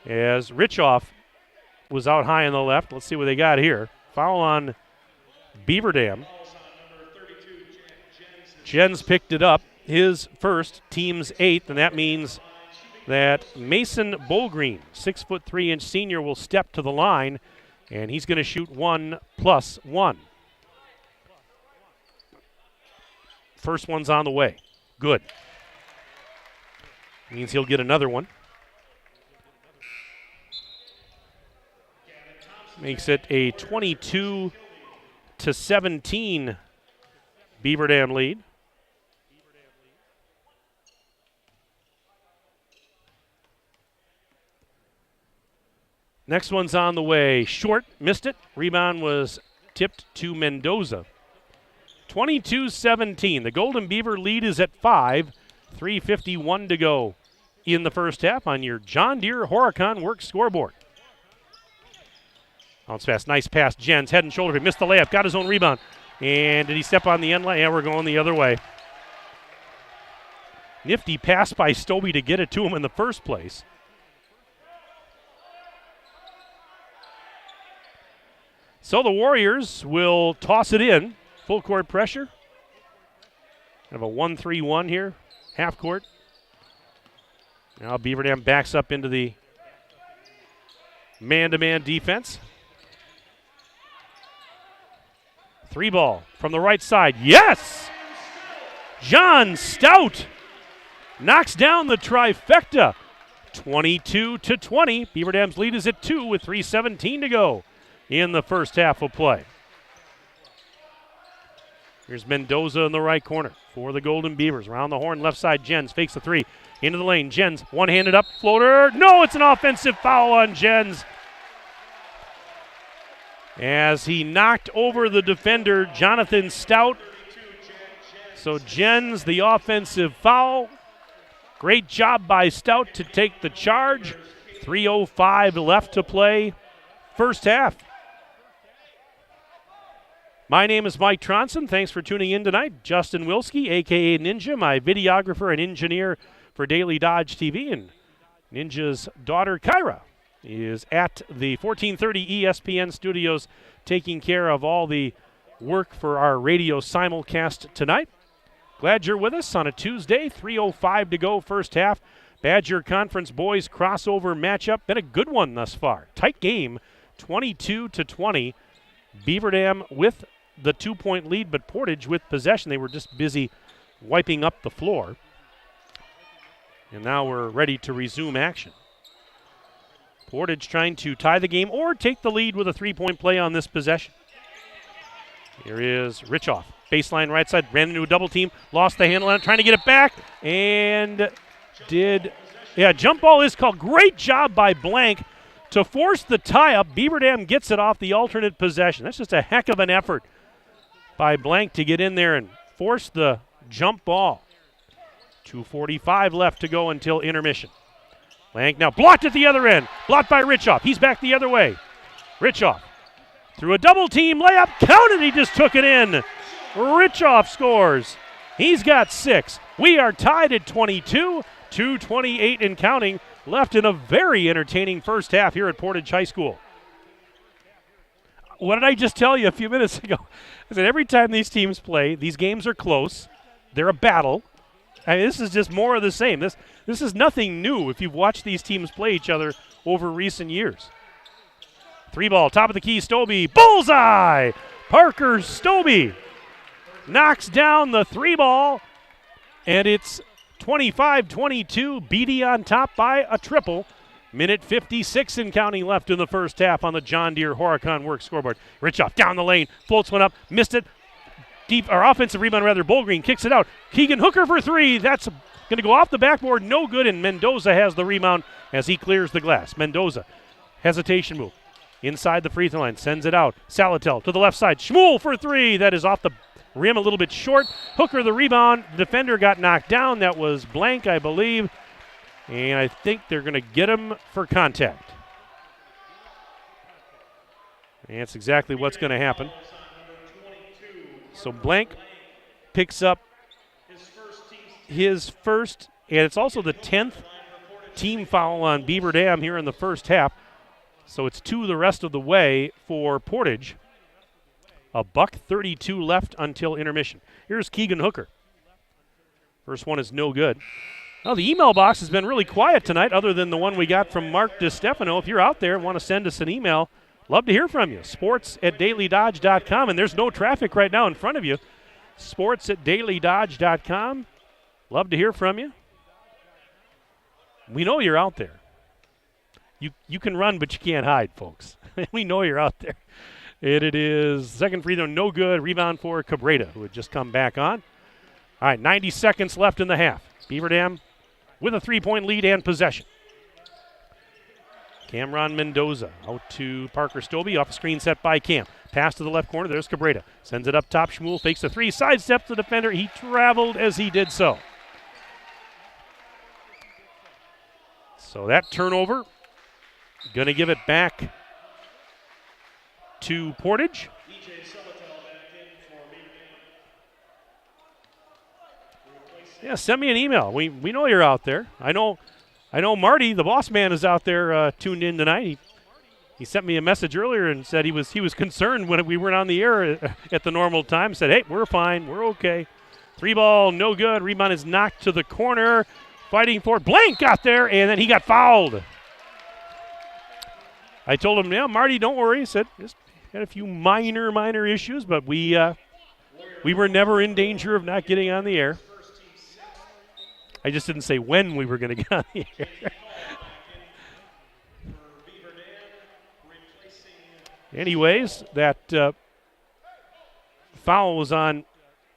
as Richoff was out high on the left. Let's see what they got here. Foul on Beaver Dam. Jens picked it up, his first, team's 8th, and that means that Mason Bolgreen, 6'3" senior, will step to the line, and he's going to shoot 1+1. First one's on the way. Good. Means he'll get another one. Makes it a 22-17 Beaver Dam lead. Next one's on the way. Short, missed it. Rebound was tipped to Mendoza. 22-17. The Golden Beaver lead is at 5. 3:51 to go in the first half on your John Deere Horicon Works scoreboard. Bounce pass, nice pass. Jens, head and shoulder. He missed the layup, got his own rebound. And did he step on the end line? Yeah, we're going the other way. Nifty pass by Stobie to get it to him in the first place. So the Warriors will toss it in. Full court pressure. Have a 1-3-1 here, half court. Now Beaver Dam backs up into the man-to-man defense. 3 ball from the right side. Yes! John Stout knocks down the trifecta. 22-20. Beaver Dam's lead is at 2 with 3:17 to go in the first half of play. Here's Mendoza in the right corner for the Golden Beavers. Around the horn, left side, Jens fakes the 3. Into the lane, Jens, one-handed up, floater. No, it's an offensive foul on Jens. As he knocked over the defender, Jonathan Stout. So Jens, the offensive foul. Great job by Stout to take the charge. 3:05 left to play, first half. My name is Mike Tronson. Thanks for tuning in tonight. Justin Wilski, a.k.a. Ninja, my videographer and engineer for Daily Dodge TV. And Ninja's daughter, Kyra, is at the 1430 ESPN studios taking care of all the work for our radio simulcast tonight. Glad you're with us on a Tuesday. 3:05 to go, first half. Badger Conference boys crossover matchup. Been a good one thus far. Tight game, 22-20. Beaver Dam with the 2-point lead, but Portage with possession. They were just busy wiping up the floor. And now we're ready to resume action. Portage trying to tie the game or take the lead with a 3-point play on this possession. Here is Richoff. Baseline right side, ran into a double team, lost the handle on it, trying to get it back, and jump ball is called. Great job by Blank to force the tie-up. Beaver Dam gets it off the alternate possession. That's just a heck of an effort by Blank to get in there and force the jump ball. 2:45 left to go until intermission. Blank now blocked at the other end. Blocked by Richoff. He's back the other way. Richoff through a double team layup. Counted. He just took it in. Richoff scores. He's got 6. We are tied at 22. 2:28 and counting left in a very entertaining first half here at Portage High School. What did I just tell you a few minutes ago? I said every time these teams play, these games are close. They're a battle. I mean, this is just more of the same. This is nothing new if you've watched these teams play each other over recent years. 3 ball, top of the key, Stobie. Bullseye! Parker Stobie knocks down the 3 ball, and it's 25-22. Beatty on top by a triple. Minute 56 and counting left in the first half on the John Deere Horicon Works scoreboard. Richoff down the lane, floats one up, missed it. Offensive rebound, Bullgreen kicks it out. Keegan Hooker for 3. That's going to go off the backboard, no good, and Mendoza has the rebound as he clears the glass. Mendoza, hesitation move. Inside the free throw line, sends it out. Salatel to the left side. Schmuel for 3. That is off the rim a little bit short. Hooker the rebound. The defender got knocked down. That was Blank, I believe. And I think they're going to get him for contact. And that's exactly what's going to happen. So Blank picks up his first, and it's also the 10th team foul on Beaver Dam here in the first half. So it's 2 the rest of the way for Portage. $1:32 left until intermission. Here's Keegan Hooker. First one is no good. Well, the email box has been really quiet tonight other than the one we got from Mark DiStefano. If you're out there and want to send us an email, love to hear from you. sports@dailydodge.com, and there's no traffic right now in front of you. sports@dailydodge.com. Love to hear from you. We know you're out there. You can run, but you can't hide, folks. We know you're out there. And it is second free throw, no good. Rebound for Cabrera, who had just come back on. All right, 90 seconds left in the half. Beaver Dam with a 3-point lead and possession. Cameron Mendoza out to Parker Stobie, off a screen set by Cam. Pass to the left corner, there's Cabrera. Sends it up top, Schmuel fakes a 3, sidesteps the defender. He traveled as he did so. So that turnover, going to give it back to Portage. Yeah, send me an email. We know you're out there. I know Marty, the boss man, is out there tuned in tonight. He sent me a message earlier and said he was concerned when we weren't on the air at the normal time. Said, hey, we're fine, we're okay. Three ball, no good. Rebound is knocked to the corner. Fighting for it. Blank got there, and then he got fouled. I told him, yeah, Marty, don't worry. He said, just had a few minor issues, but we were never in danger of not getting on the air. I just didn't say when we were going to get on the air. Anyways, that foul was on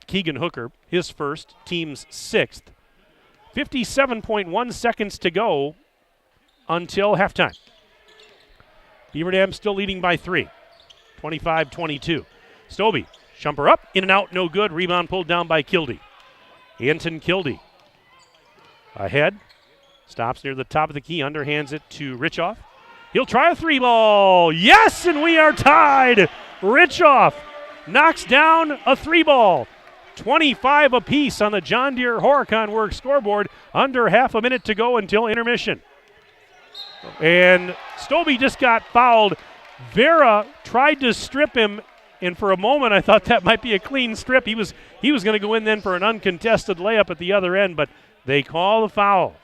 Keegan Hooker, his first, team's sixth. 57.1 seconds to go until halftime. Beaver Dam still leading by 3, 25-22. Stobie, jumper up, in and out, no good. Rebound pulled down by Kildee. Anton Kildee ahead, stops near the top of the key, underhands it to Richoff. He'll try a three ball. Yes, and we are tied. Richoff knocks down a three ball. 25 apiece on the John Deere Horicon Works scoreboard. Under half a minute to go until intermission. And Stobie just got fouled. Vera tried to strip him, and for a moment I thought that might be a clean strip. He was going to go in then for an uncontested layup at the other end, but they call the foul.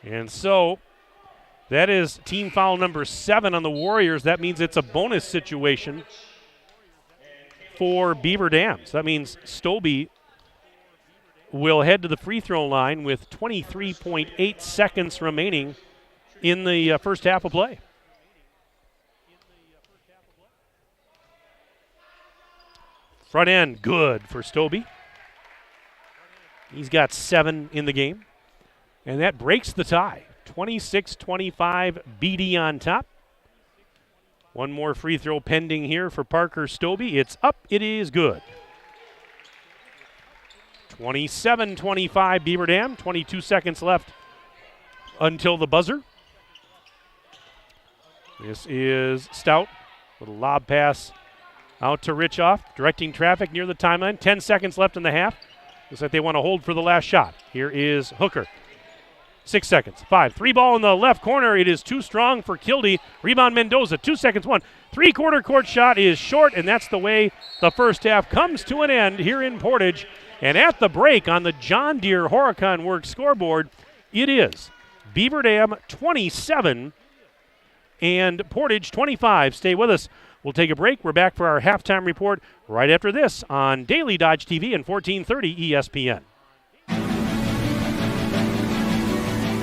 And so that is team foul number 7 on the Warriors. That means it's a bonus situation for Beaver Dam. So that means Stobie will head to the free throw line with 23.8 seconds remaining in the first half of play. Front end, good for Stobie. He's got 7 in the game. And that breaks the tie. 26-25, BD on top. One more free throw pending here for Parker Stobie. It's up, it is good. 27-25 Beaver Dam, 22 seconds left until the buzzer. This is Stout with a lob pass out to Richoff, directing traffic near the timeline. 10 seconds left in the half. Looks like they want to hold for the last shot. Here is Hooker. 6 seconds. 5. Three ball in the left corner. It is too strong for Kildee. Rebound Mendoza. 2 seconds. 1. Three-quarter court shot is short, and that's the way the first half comes to an end here in Portage. And at the break on the John Deere Horicon Works scoreboard, it is Beaver Dam 27 and Portage 25. Stay with us. We'll take a break. We're back for our halftime report right after this on Daily Dodge TV and 1430 ESPN.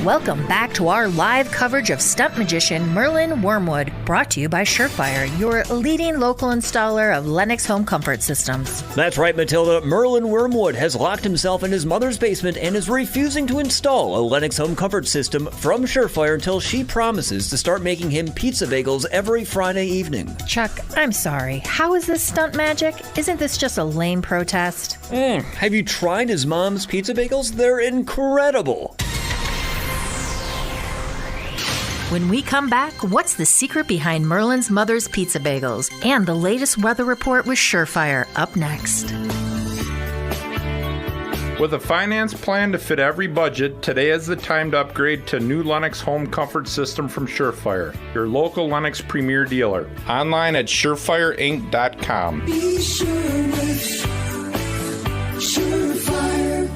Welcome back to our live coverage of stunt magician Merlin Wormwood, brought to you by Surefire, your leading local installer of Lennox home comfort systems. That's right, Matilda. Merlin Wormwood has locked himself in his mother's basement and is refusing to install a Lennox home comfort system from Surefire until she promises to start making him pizza bagels every Friday evening. Chuck, I'm sorry. How is this stunt magic? Isn't this just a lame protest? Have you tried his mom's pizza bagels? They're incredible. When we come back, what's the secret behind Merlin's mother's pizza bagels? And the latest weather report with Surefire up next. With a finance plan to fit every budget, today is the time to upgrade to new Lennox home comfort system from Surefire, your local Lennox premier dealer. Online at surefireinc.com. Be sure with Surefire.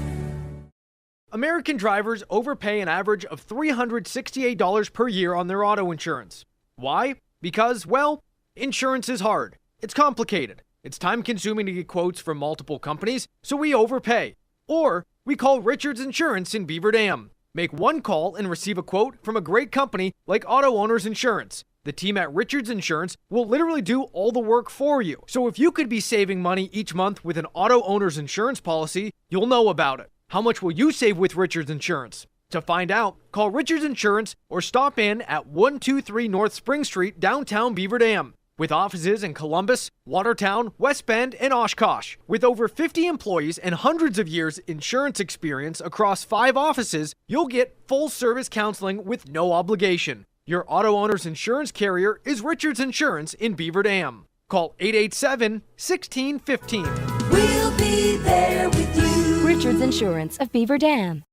American drivers overpay an average of $368 per year on their auto insurance. Why? Because, well, insurance is hard. It's complicated. It's time-consuming to get quotes from multiple companies, so we overpay. Or we call Richards Insurance in Beaver Dam. Make one call and receive a quote from a great company like Auto Owners Insurance. The team at Richards Insurance will literally do all the work for you. So if you could be saving money each month with an Auto Owners Insurance policy, you'll know about it. How much will you save with Richards Insurance? To find out, call Richards Insurance or stop in at 123 North Spring Street, downtown Beaver Dam. With offices in Columbus, Watertown, West Bend, and Oshkosh. With over 50 employees and hundreds of years insurance experience across 5 offices, you'll get full-service counseling with no obligation. Your auto owner's insurance carrier is Richards Insurance in Beaver Dam. Call 887-1615. We'll be there with you. Richards Insurance of Beaver Dam.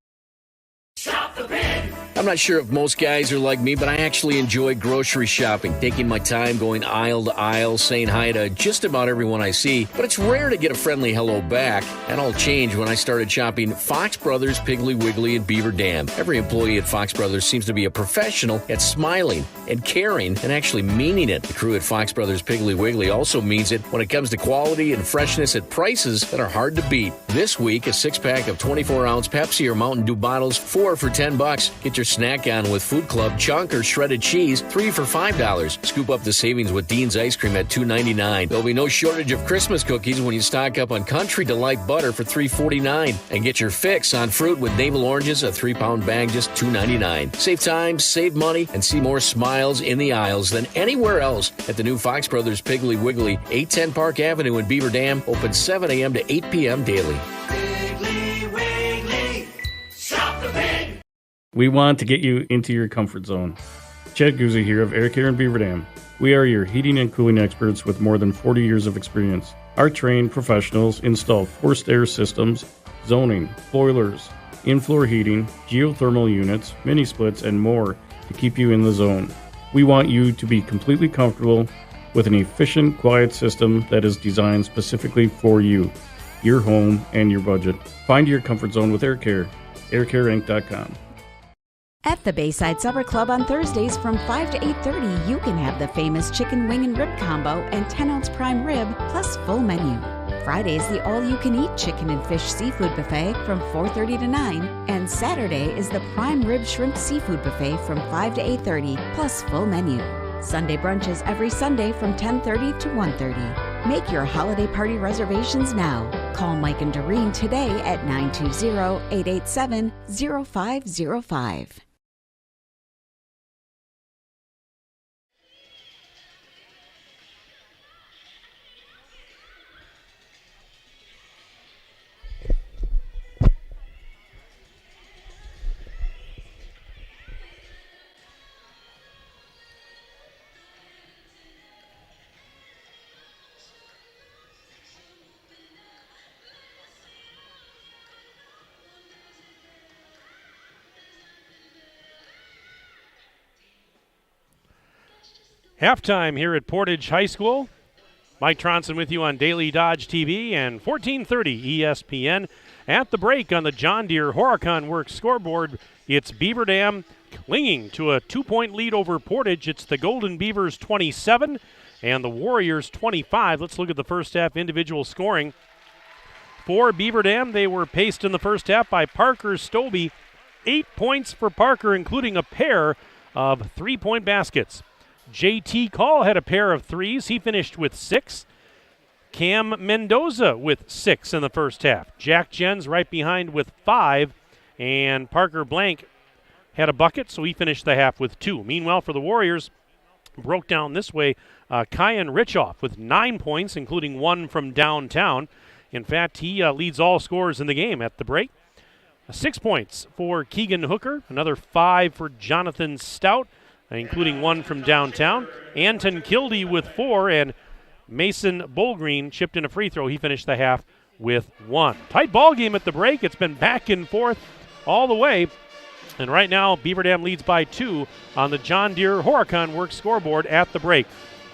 Stop the pen. I'm not sure if most guys are like me, but I actually enjoy grocery shopping, taking my time going aisle to aisle, saying hi to just about everyone I see. But it's rare to get a friendly hello back. That all changed when I started shopping Fox Brothers, Piggly Wiggly, and Beaver Dam. Every employee at Fox Brothers seems to be a professional at smiling and caring and actually meaning it. The crew at Fox Brothers, Piggly Wiggly also means it when it comes to quality and freshness at prices that are hard to beat. This week, a 6-pack of 24-ounce Pepsi or Mountain Dew bottles, 4 for $10. Get your snack on with Food Club, chunk, or shredded cheese, 3 for $5. Scoop up the savings with Dean's Ice Cream at $2.99. There'll be no shortage of Christmas cookies when you stock up on Country Delight Butter for $3.49. And get your fix on fruit with Navel Oranges, a 3-pound bag, just $2.99. Save time, save money, and see more smiles in the aisles than anywhere else at the new Fox Brothers Piggly Wiggly, 810 Park Avenue in Beaver Dam, open 7 a.m. to 8 p.m. daily. Piggly Wiggly, shop the pig. We want to get you into your comfort zone. Chad Guzzi here of Air Care in Beaver Dam. We are your heating and cooling experts with more than 40 years of experience. Our trained professionals install forced air systems, zoning, boilers, in-floor heating, geothermal units, mini splits, and more to keep you in the zone. We want you to be completely comfortable with an efficient, quiet system that is designed specifically for you, your home, and your budget. Find your comfort zone with Air Care. AirCareInc.com. At the Bayside Supper Club on Thursdays from 5 to 8:30, you can have the famous chicken wing and rib combo and 10-ounce prime rib plus full menu. Fridays, the all-you-can-eat chicken and fish seafood buffet from 4:30 to 9, and Saturday is the prime rib shrimp seafood buffet from 5 to 8:30 plus full menu. Sunday brunches every Sunday from 10:30 to 1:30. Make your holiday party reservations now. Call Mike and Doreen today at 920-887-0505. Halftime here at Portage High School. Mike Tronson with you on Daily Dodge TV and 1430 ESPN. At the break on the John Deere Horicon Works scoreboard, it's Beaver Dam clinging to a 2-point lead over Portage. It's the Golden Beavers 27 and the Warriors 25. Let's look at the first half individual scoring. For Beaver Dam, they were paced in the first half by Parker Stobie. 8 points for Parker, including a pair of 3-point baskets. J.T. Call had a pair of threes. He finished with 6. Cam Mendoza with 6 in the first half. Jack Jens right behind with 5. And Parker Blank had a bucket, so he finished the half with 2. Meanwhile, for the Warriors, broke down this way, Kyan Richoff with 9 points, including 1 from downtown. In fact, he leads all scorers in the game at the break. 6 points for Keegan Hooker, another 5 for Jonathan Stout, including 1 from downtown. Anton Kildee with 4, and Mason Bolgreen chipped in a free throw. He finished the half with 1. Tight ball game at the break. It's been back and forth all the way. And right now, Beaver Dam leads by 2 on the John Deere Horicon Works scoreboard at the break.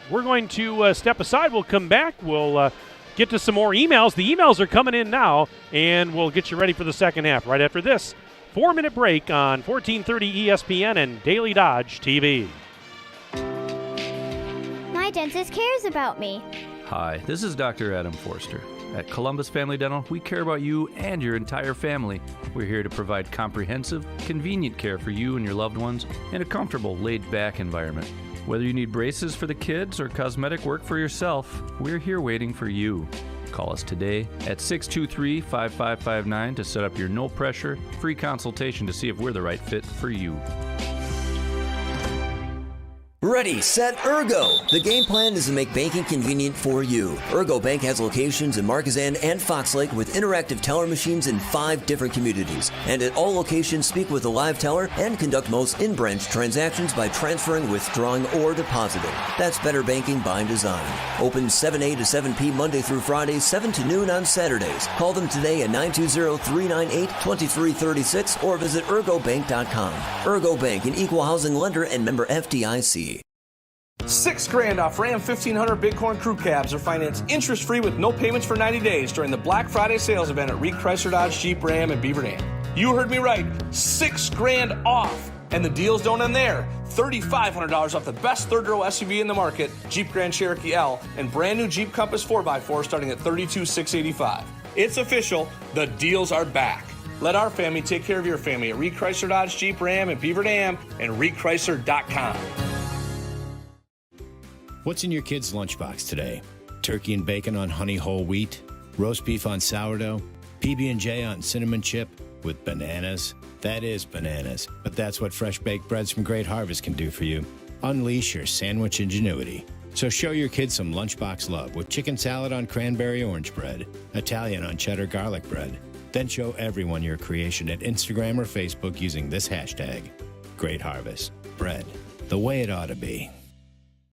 We're going to step aside. We'll come back. We'll get to some more emails. The emails are coming in now, and we'll get you ready for the second half right after this 4-minute break on 1430 ESPN and Daily Dodge TV. My dentist cares about me. Hi, this is Dr. Adam Forster. At Columbus Family Dental, we care about you and your entire family. We're here to provide comprehensive, convenient care for you and your loved ones in a comfortable, laid-back environment. Whether you need braces for the kids or cosmetic work for yourself, we're here waiting for you. Call us today at 623-5559 to set up your no-pressure, free consultation to see if we're the right fit for you. Ready, set, Ergo! The game plan is to make banking convenient for you. Ergo Bank has locations in Marquezan and Fox Lake with interactive teller machines in 5 different communities. And at all locations, speak with a live teller and conduct most in-branch transactions by transferring, withdrawing, or depositing. That's better banking by design. Open 7 a to 7 p Monday through Friday, 7 to noon on Saturdays. Call them today at 920-398-2336 or visit ergobank.com. Ergo Bank, an equal housing lender and member FDIC. $6,000 off Ram 1500 Bighorn Crew Cabs are financed interest-free with no payments for 90 days during the Black Friday sales event at Reed Chrysler Dodge Jeep Ram in Beaver Dam. You heard me right, $6,000 off. And the deals don't end there. $3,500 off the best third-row SUV in the market, Jeep Grand Cherokee L, and brand new Jeep Compass 4x4 starting at $32,685. It's official, the deals are back. Let our family take care of your family at Reed Chrysler Dodge Jeep Ram in Beaver Dam and reedchrysler.com. What's in your kid's lunchbox today? Turkey and bacon on honey whole wheat, roast beef on sourdough, PB&J on cinnamon chip with bananas. That is bananas, but that's what fresh baked breads from Great Harvest can do for you. Unleash your sandwich ingenuity. So show your kids some lunchbox love with chicken salad on cranberry orange bread, Italian on cheddar garlic bread. Then show everyone your creation at Instagram or Facebook using this hashtag. Great Harvest. Bread. The way it ought to be.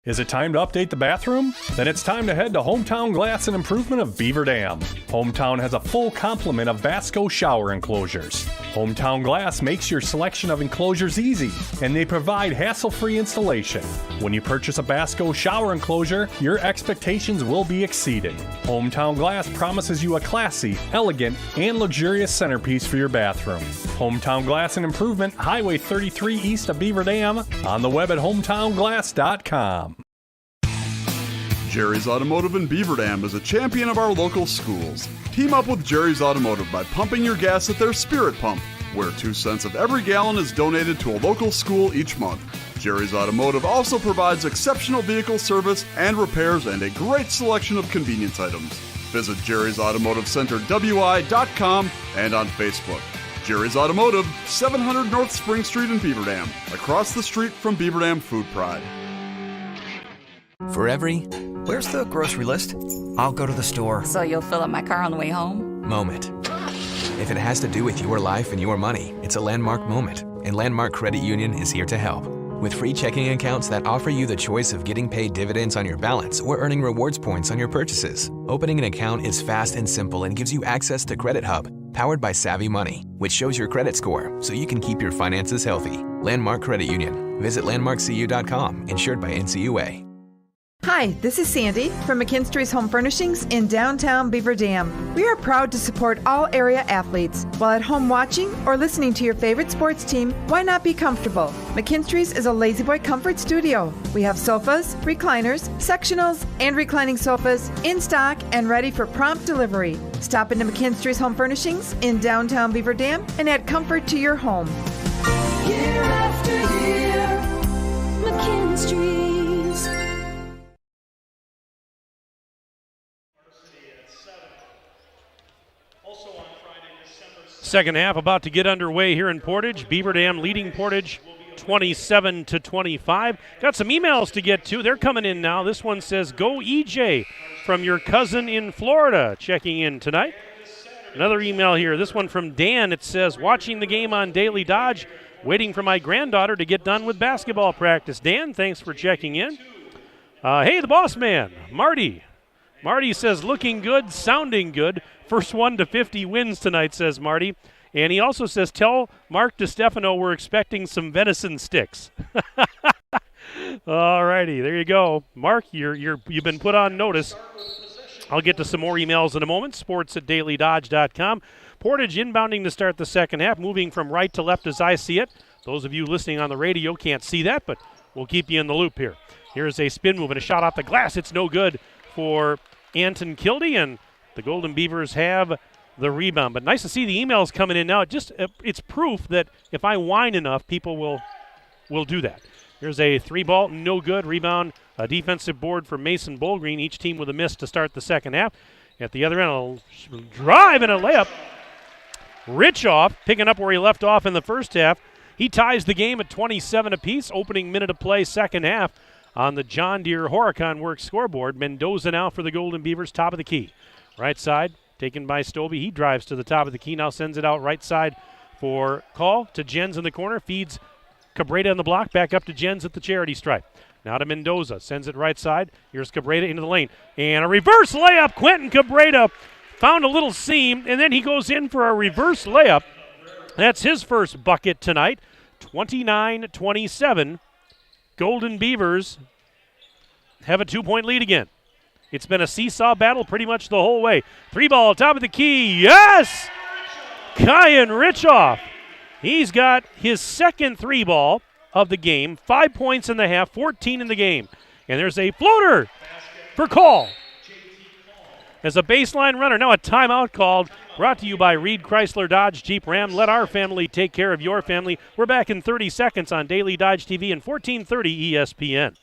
Is it time to update the bathroom? Then it's time to head to Hometown Glass and Improvement of Beaver Dam. Hometown has a full complement of Vasco shower enclosures. Hometown Glass makes your selection of enclosures easy, and they provide hassle-free installation. When you purchase a Vasco shower enclosure, your expectations will be exceeded. Hometown Glass promises you a classy, elegant, and luxurious centerpiece for your bathroom. Hometown Glass and Improvement, Highway 33 east of Beaver Dam, on the web at hometownglass.com. Jerry's Automotive in Beaver Dam is a champion of our local schools. Team up with Jerry's Automotive by pumping your gas at their Spirit Pump, where 2 cents of every gallon is donated to a local school each month. Jerry's Automotive also provides exceptional vehicle service and repairs and a great selection of convenience items. Visit Jerry's Automotive Center WI.com and on Facebook. Jerry's Automotive, 700 North Spring Street in Beaver Dam, across the street from Beaver Dam Food Pride. For every, where's the grocery list? I'll go to the store. So you'll fill up my car on the way home? Moment. If it has to do with your life and your money, it's a landmark moment, and Landmark Credit Union is here to help. With free checking accounts that offer you the choice of getting paid dividends on your balance or earning rewards points on your purchases. Opening an account is fast and simple and gives you access to Credit Hub, powered by Savvy Money, which shows your credit score so you can keep your finances healthy. Landmark Credit Union. Visit landmarkcu.com, insured by NCUA. Hi, this is Sandy from McKinstry's Home Furnishings in downtown Beaver Dam. We are proud to support all area athletes. While at home watching or listening to your favorite sports team, why not be comfortable? McKinstry's is a lazy boy comfort studio. We have sofas, recliners, sectionals, and reclining sofas in stock and ready for prompt delivery. Stop into McKinstry's Home Furnishings in downtown Beaver Dam and add comfort to your home. Year after year, McKinstry's. Second half about to get underway here in Portage. Beaver Dam leading Portage 27-25. Got some emails to get to. They're coming in now. This one says, "Go EJ," from your cousin in Florida, checking in tonight. Another email here. This one from Dan. It says, "Watching the game on Daily Dodge, waiting for my granddaughter to get done with basketball practice." Dan, thanks for checking in. Hey, the boss man, Marty. Marty says, "Looking good, sounding good. First 1 to 50 wins tonight," says Marty. And he also says, "Tell Mark DiStefano we're expecting some venison sticks." All righty, there you go. Mark, you've been put on notice. I'll get to some more emails in a moment. sports@dailydodge.com. Portage inbounding to start the second half, moving from right to left as I see it. Those of you listening on the radio can't see that, but we'll keep you in the loop here. Here's a spin move and a shot off the glass. It's no good for Anton Kildee, and the Golden Beavers have the rebound. But nice to see the emails coming in now. It's proof that if I whine enough, people will do that. Here's a 3-ball, no good. Rebound, a defensive board for Mason Bolgreen. Each team with a miss to start the second half. At the other end, a drive and a layup. Richoff picking up where he left off in the first half. He ties the game at 27 apiece, opening minute of play, second half on the John Deere Horicon Works scoreboard. Mendoza now for the Golden Beavers, top of the key. Right side, taken by Stobie. He drives to the top of the key, now sends it out right side for call to Jens in the corner, feeds Cabrera on the block, back up to Jens at the charity stripe. Now to Mendoza, sends it right side. Here's Cabrera into the lane. And a reverse layup. Quentin Cabrera found a little seam, and then he goes in for a reverse layup. That's his first bucket tonight. 29-27. Golden Beavers have a 2-point lead again. It's been a seesaw battle pretty much the whole way. 3-ball, top of the key. Yes! Kyan Richoff. He's got his second 3-ball of the game. 5 points in the half, 14 in the game. And there's a floater for call. As a baseline runner, now a timeout called. Brought to you by Reed Chrysler Dodge Jeep Ram. Let our family take care of your family. We're back in 30 seconds on Daily Dodge TV and 1430 ESPN.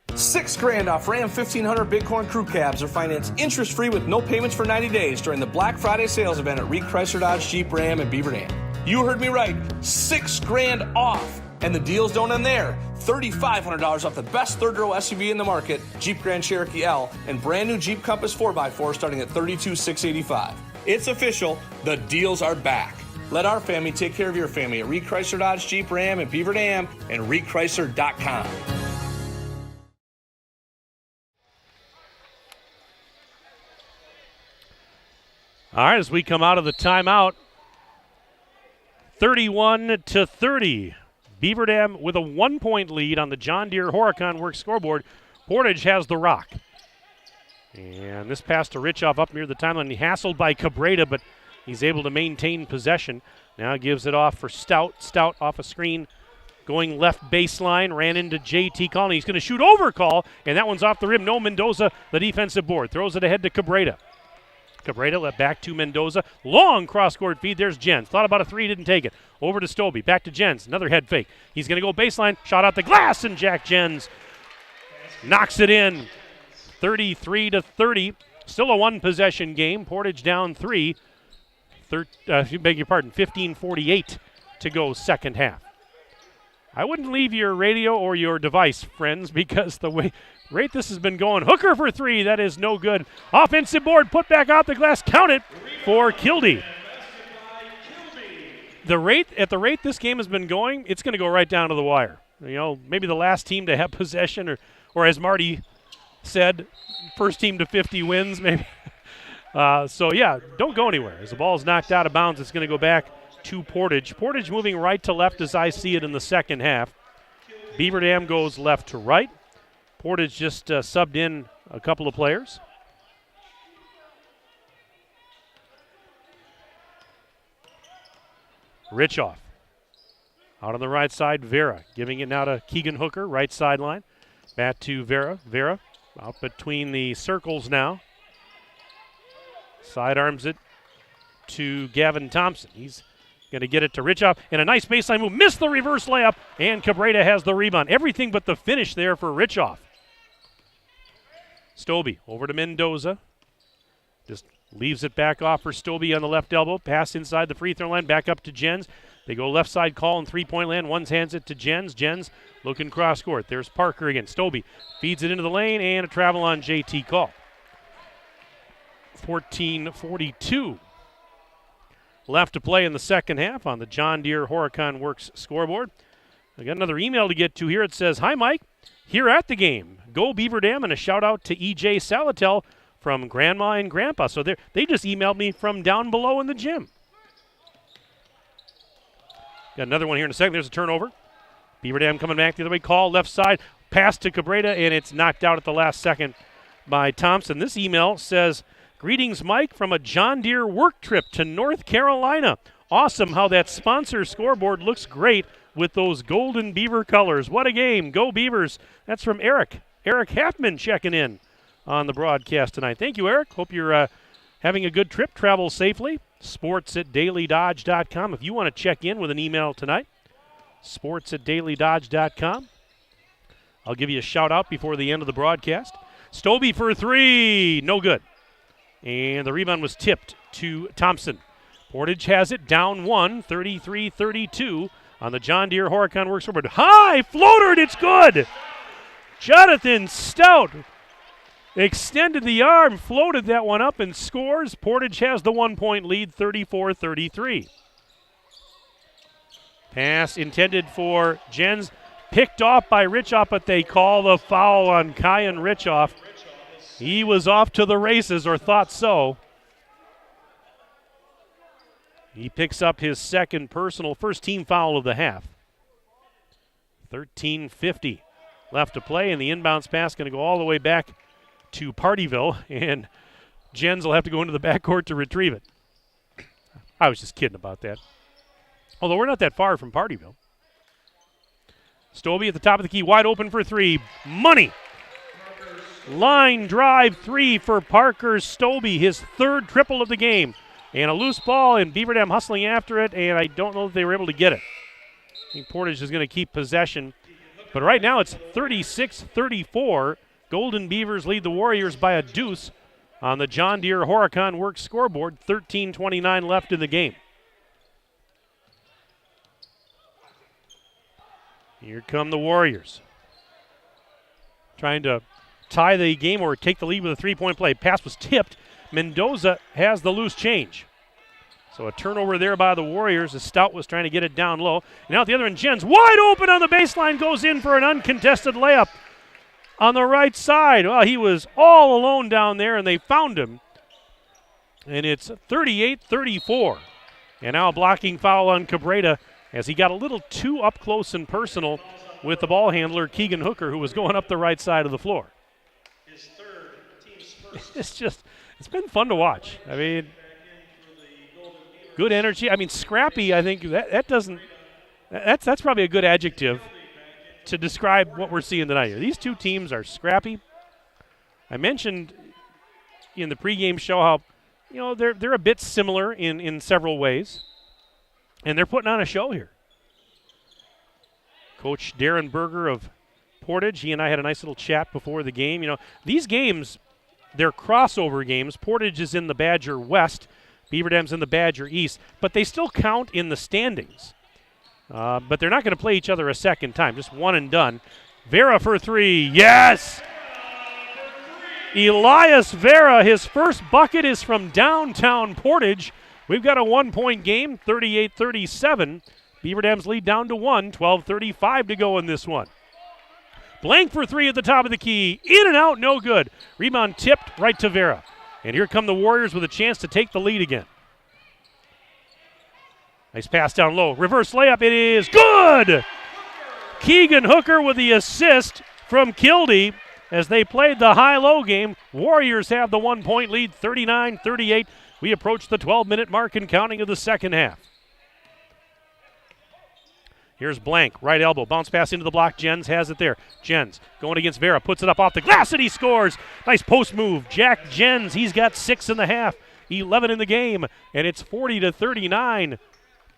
$6,000 off Ram 1500 Bighorn Crew Cabs are financed interest-free with no payments for 90 days during the Black Friday sales event at Reed Chrysler Dodge Jeep Ram in Beaver Dam. You heard me right, $6,000 off. And the deals don't end there. $3,500 off the best third-row SUV in the market, Jeep Grand Cherokee L, and brand new Jeep Compass 4x4 starting at $32,685. It's official, the deals are back. Let our family take care of your family at Reed Chrysler Dodge Jeep Ram in Beaver Dam and reedchrysler.com. All right, as we come out of the timeout, 31-30. Beaver Dam with a 1-point lead on the John Deere Horicon Works scoreboard. Portage has the rock. And this pass to Richoff up near the timeline. He hassled by Cabrera, but he's able to maintain possession. Now gives it off for Stout. Stout off a screen, going left baseline, ran into JT Call. He's going to shoot over Call, and that one's off the rim. No, Mendoza, the defensive board. Throws it ahead to Cabrera. Cabrera let back to Mendoza. Long cross-court feed. There's Jens. Thought about a three, didn't take it. Over to Stobie. Back to Jens. Another head fake. He's going to go baseline. Shot out the glass, and Jack Jens knocks it in. 33-30. Still a one-possession game. Portage down 3. Beg your pardon. 15:48 to go second half. I wouldn't leave your radio or your device, friends, because the rate this has been going. Hooker for 3. That is no good. Offensive board. Put back out the glass. Count it for Kildee. At the rate this game has been going, it's going to go right down to the wire. You know, maybe the last team to have possession, or as Marty said, first team to 50 wins, maybe. So, yeah, don't go anywhere. As the ball is knocked out of bounds, it's going to go back to Portage. Portage moving right to left as I see it in the second half. Beaver Dam goes left to right. Portage just subbed in a couple of players. Richoff out on the right side. Vera giving it now to Keegan Hooker, right sideline. Back to Vera. Vera out between the circles now. Sidearms it to Gavin Thompson. He's going to get it to Richoff. And a nice baseline move. Missed the reverse layup. And Cabrera has the rebound. Everything but the finish there for Richoff. Stobie over to Mendoza. Just leaves it back off for Stobie on the left elbow. Pass inside the free throw line. Back up to Jens. They go left side call in three-point land. One hands it to Jens. Jens looking cross court. There's Parker again. Stobie feeds it into the lane and a travel on JT Call. 14:42 left to play in the second half on the John Deere Horicon Works scoreboard. I got another email to get to here. It says, "Hi, Mike. Here at the game. Go Beaver Dam," and a shout out to EJ Salatel from Grandma and Grandpa. So they just emailed me from down below in the gym. Got another one here in a second. There's a turnover. Beaver Dam coming back the other way. Call left side. Pass to Cabrera, and it's knocked out at the last second by Thompson. This email says, "Greetings, Mike, from a John Deere work trip to North Carolina. Awesome how that sponsor scoreboard looks great with those golden Beaver colors. What a game. Go Beavers." That's from Eric. Eric Halfman checking in on the broadcast tonight. Thank you, Eric. Hope you're having a good trip. Travel safely. sports@dailydodge.com. If you want to check in with an email tonight, sports@dailydodge.com. I'll give you a shout out before the end of the broadcast. Stobie for 3. No good. And the rebound was tipped to Thompson. Portage has it down 1, 33-32 on the John Deere Horicon Works scoreboard. High floater, and it's good. Jonathan Stout extended the arm, floated that one up, and scores. Portage has the 1-point lead, 34-33. Pass intended for Jens, picked off by Richoff, but they call the foul on Kyan Richoff. He was off to the races, or thought so. He picks up his second personal, first team foul of the half. 13:50 left to play, and the inbounds pass going to go all the way back to Partyville, and Jens will have to go into the backcourt to retrieve it. I was just kidding about that. Although we're not that far from Partyville. Stobie at the top of the key, wide open for three. Money! Line drive three for Parker Stobie, his third triple of the game. And a loose ball, and Beaver Dam hustling after it, and I don't know if they were able to get it. I think Portage is going to keep possession. But right now it's 36-34. Golden Beavers lead the Warriors by a deuce on the John Deere Horicon Works scoreboard. 13:29 left in the game. Here come the Warriors. Trying to tie the game or take the lead with a three-point play. Pass was tipped. Mendoza has the loose change. So a turnover there by the Warriors as Stout was trying to get it down low. And out the other end, Jens wide open on the baseline, goes in for an uncontested layup on the right side. Well, he was all alone down there, and they found him. And it's 38-34. And now a blocking foul on Cabrera as he got a little too up close and personal with the ball handler, Keegan Hooker, who was going up the right side of the floor. It's been fun to watch. I mean, good energy. I mean, scrappy, I think that's probably a good adjective to describe what we're seeing tonight here. These two teams are scrappy. I mentioned in the pregame show how, they're a bit similar in several ways, and they're putting on a show here. Coach Darren Berger of Portage, he and I had a nice little chat before the game. These games, they're crossover games. Portage is in the Badger West. Beaver Dam's in the Badger East. But they still count in the standings. But they're not going to play each other a second time. Just one and done. Vera for three. Yes! Elias Vera, his first bucket is from downtown Portage. We've got a 1-point game, 38-37. Beaver Dam's lead down to 1, 12:35 to go in this one. Blank for three at the top of the key. In and out, no good. Rebound tipped right to Vera. And here come the Warriors with a chance to take the lead again. Nice pass down low. Reverse layup, it is good! Keegan Hooker with the assist from Kildee as they played the high-low game. Warriors have the 1-point lead, 39-38. We approach the 12-minute mark and counting of the second half. Here's Blank, right elbow, bounce pass into the block. Jens has it there. Jens going against Vera, puts it up off the glass, and he scores. Nice post move. Jack Jens, he's got 6 in the half, 11 in the game, and it's 40-39.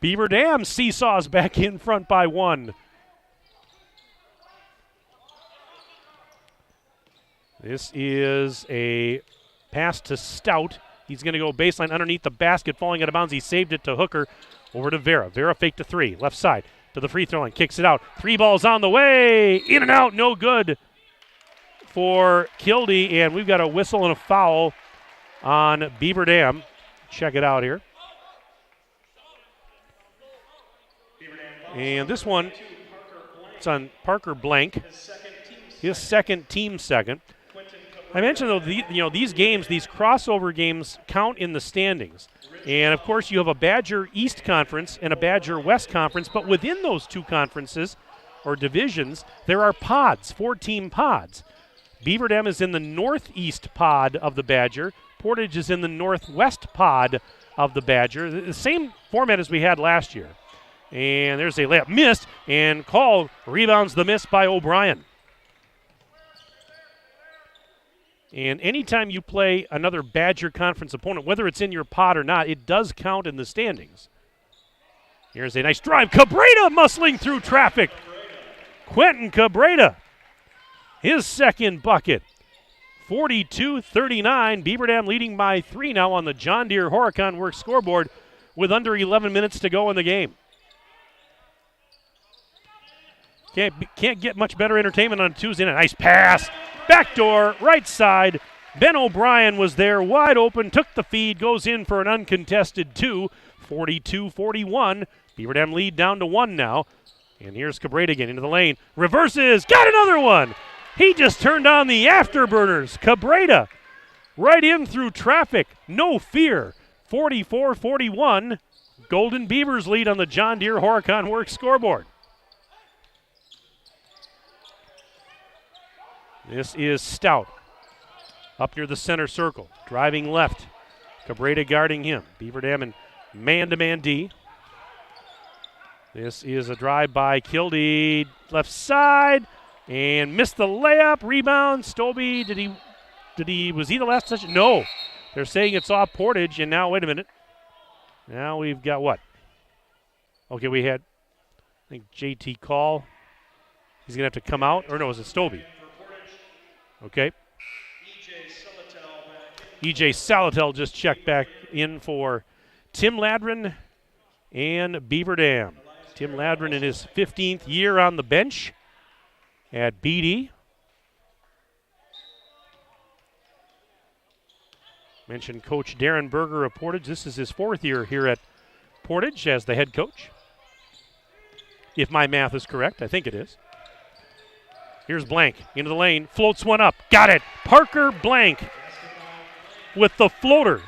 Beaver Dam seesaws back in front by 1. This is a pass to Stout. He's going to go baseline underneath the basket, falling out of bounds. He saved it to Hooker. Over to Vera. Vera faked a three, left side. To the free throw line, kicks it out. 3 balls on the way. In and out, no good for Kildee. And we've got a whistle and a foul on Beaver Dam. Check it out here. And this one, it's on Parker Blank. His second, team second. I mentioned, though, these games, these crossover games count in the standings. And, of course, you have a Badger East Conference and a Badger West Conference, but within those two conferences or divisions, there are pods, 4-team pods. Beaver Dam is in the northeast pod of the Badger. Portage is in the northwest pod of the Badger. The same format as we had last year. And there's a layup missed, and call rebounds the miss by O'Brien. And anytime you play another Badger Conference opponent, whether it's in your pod or not, it does count in the standings. Here's a nice drive. Cabrera muscling through traffic. Quentin Cabrera, his second bucket. 42-39. Beaver Dam leading by 3 now on the John Deere Horicon Works scoreboard with under 11 minutes to go in the game. Can't get much better entertainment on a Tuesday night. Nice pass. Backdoor, right side. Ben O'Brien was there, wide open, took the feed, goes in for an uncontested 2, 42-41. Beaver Dam lead down to 1 now. And here's Cabrera again into the lane. Reverses, got another one. He just turned on the afterburners. Cabrera right in through traffic, no fear. 44-41. Golden Beavers lead on the John Deere Horicon Works scoreboard. This is Stout. Up near the center circle. Driving left. Cabrera guarding him. Beaver Dam in man-to-man D. This is a drive by Kildee. Left side. And missed the layup. Rebound. Stobie. Was he the last touch? No. They're saying it's off Portage. And now, wait a minute. Now we've got what? Okay, we had, I think, JT Call. He's going to have to come out. Or no, is it Stobie? Okay. EJ Salatel just checked back in for Tim Ladrin and Beaver Dam. Tim Ladrin in his 15th year on the bench at BD. Mentioned Coach Darren Berger of Portage. This is his 4th year here at Portage as the head coach. If my math is correct, I think it is. Here's Blank into the lane, floats one up, got it. Parker Blank with the floater.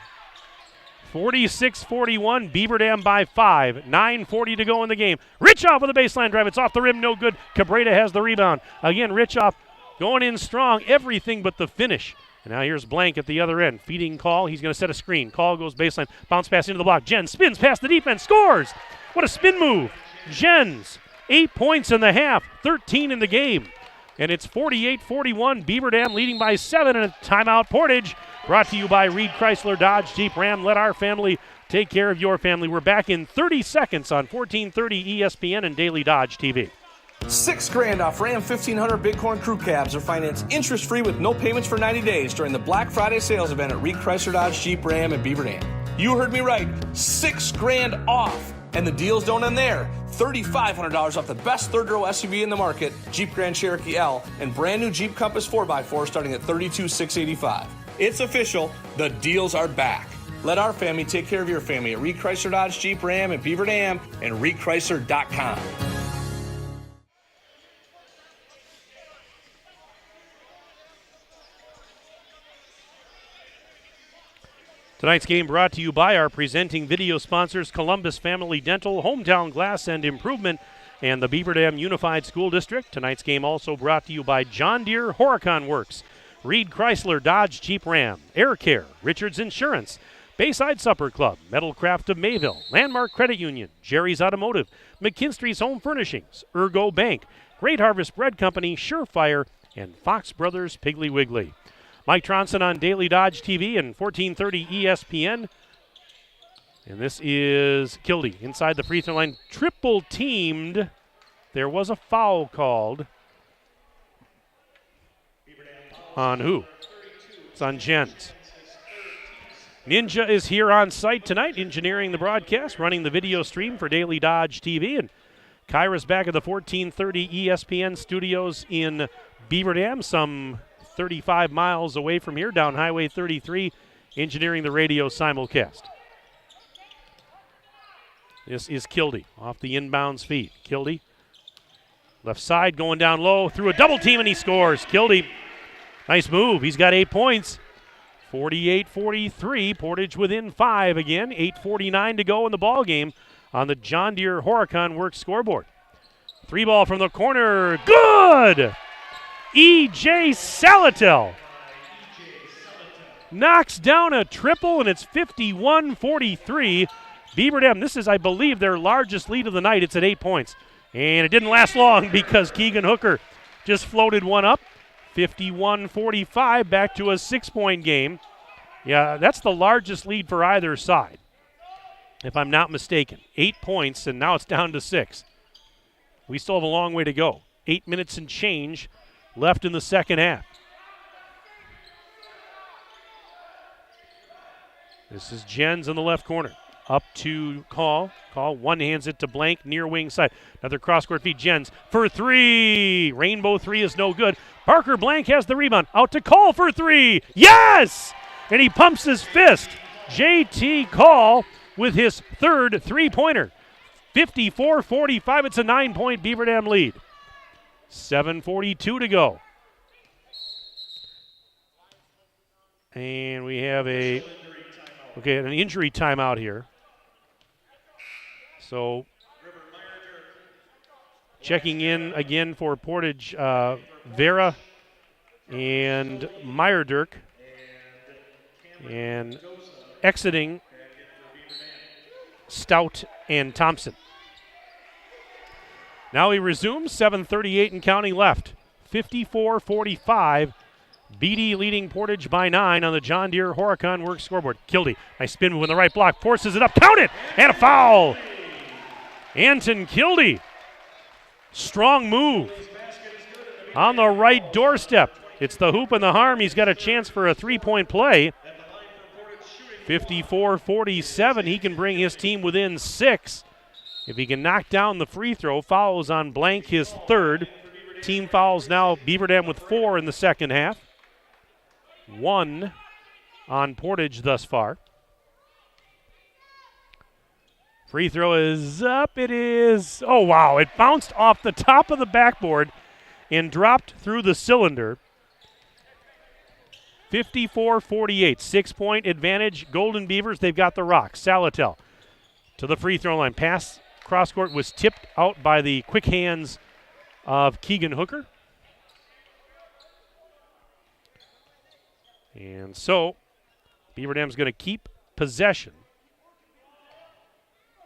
46-41, Beaver Dam by 5. 9:40 to go in the game. Richoff with a baseline drive. It's off the rim, no good. Cabrera has the rebound. Again, Richoff going in strong, everything but the finish. And now here's Blank at the other end. Feeding Call. He's going to set a screen. Call goes baseline. Bounce pass into the block. Jens spins past the defense. Scores. What a spin move. Jens, 8 points in the half. 13 in the game. And it's 48-41. Beaver Dam leading by 7. And a timeout Portage. Brought to you by Reed Chrysler Dodge Jeep Ram. Let our family take care of your family. We're back in 30 seconds on 1430 ESPN and Daily Dodge TV. $6,000 off Ram 1500 Bighorn Crew Cabs are financed interest-free with no payments for 90 days during the Black Friday sales event at Reed Chrysler Dodge Jeep Ram in Beaver Dam. You heard me right, $6,000 off. And the deals don't end there. $3,500 off the best third-row SUV in the market, Jeep Grand Cherokee L, and brand new Jeep Compass 4x4 starting at $32,685. It's official, the deals are back. Let our family take care of your family at Reed Chrysler Dodge Jeep Ram in Beaver Dam and reedchrysler.com. Tonight's game brought to you by our presenting video sponsors, Columbus Family Dental, Hometown Glass and Improvement, and the Beaver Dam Unified School District. Tonight's game also brought to you by John Deere Horicon Works, Reed Chrysler Dodge Jeep Ram, Air Care, Richards Insurance, Bayside Supper Club, Metalcraft of Mayville, Landmark Credit Union, Jerry's Automotive, McKinstry's Home Furnishings, Ergo Bank, Great Harvest Bread Company, Surefire, and Fox Brothers Piggly Wiggly. Mike Tronson on Daily Dodge TV and 1430 ESPN. And this is Kildee inside the free throw line. Triple teamed. There was a foul called. On who? It's on Jens. Ninja is here on site tonight, engineering the broadcast, running the video stream for Daily Dodge TV. And Kyra's back at the 1430 ESPN studios in Beaver Dam, some 35 miles away from here, down Highway 33, engineering the radio simulcast. This is Kildee off the inbounds feed. Kildee, left side, going down low, through a double team, and he scores. Kildee, nice move. He's got 8 points. 48-43, Portage within 5 again. 8:49 to go in the ball game on the John Deere Horicon Works scoreboard. 3 ball from the corner, good! EJ Salatel knocks down a triple, and it's 51-43. Beaver Dam, this is, I believe, their largest lead of the night. It's at 8 points. And it didn't last long because Keegan Hooker just floated one up. 51-45, back to a 6-point game. Yeah, that's the largest lead for either side, if I'm not mistaken. 8 points, and now it's down to 6. We still have a long way to go. 8 minutes and change left in the second half. This is Jens in the left corner. Up to Call. Call one-hands it to Blank, near wing side. Another cross-court feed. Jens for three. Rainbow three is no good. Parker Blank has the rebound. Out to Call for three. Yes! And he pumps his fist. J.T. Call with his third three-pointer. 54-45. It's a 9-point Beaver Dam lead. 7:42 to go. And we have an injury timeout here. So checking in again for Portage, Vera and Meyerdirk. And exiting Stout and Thompson. Now he resumes, 7:38 and counting left. 54-45. BD leading Portage by 9 on the John Deere Horicon Works scoreboard. Kildy, nice spin move in the right block, forces it up, count it, and a foul. Anton Kildy, strong move on the right doorstep. It's the hoop and the harm. He's got a chance for a three-point play. 54-47, he can bring his team within 6. If he can knock down the free throw, fouls on Blank, his third. Team fouls now, Beaver Dam with 4 in the second half. 1 on Portage thus far. Free throw is up. It is. Oh, wow. It bounced off the top of the backboard and dropped through the cylinder. 54-48. 6-point advantage. Golden Beavers, they've got the rock. Salatel to the free throw line. Pass cross court was tipped out by the quick hands of Keegan Hooker. And so Beaver Dam's going to keep possession.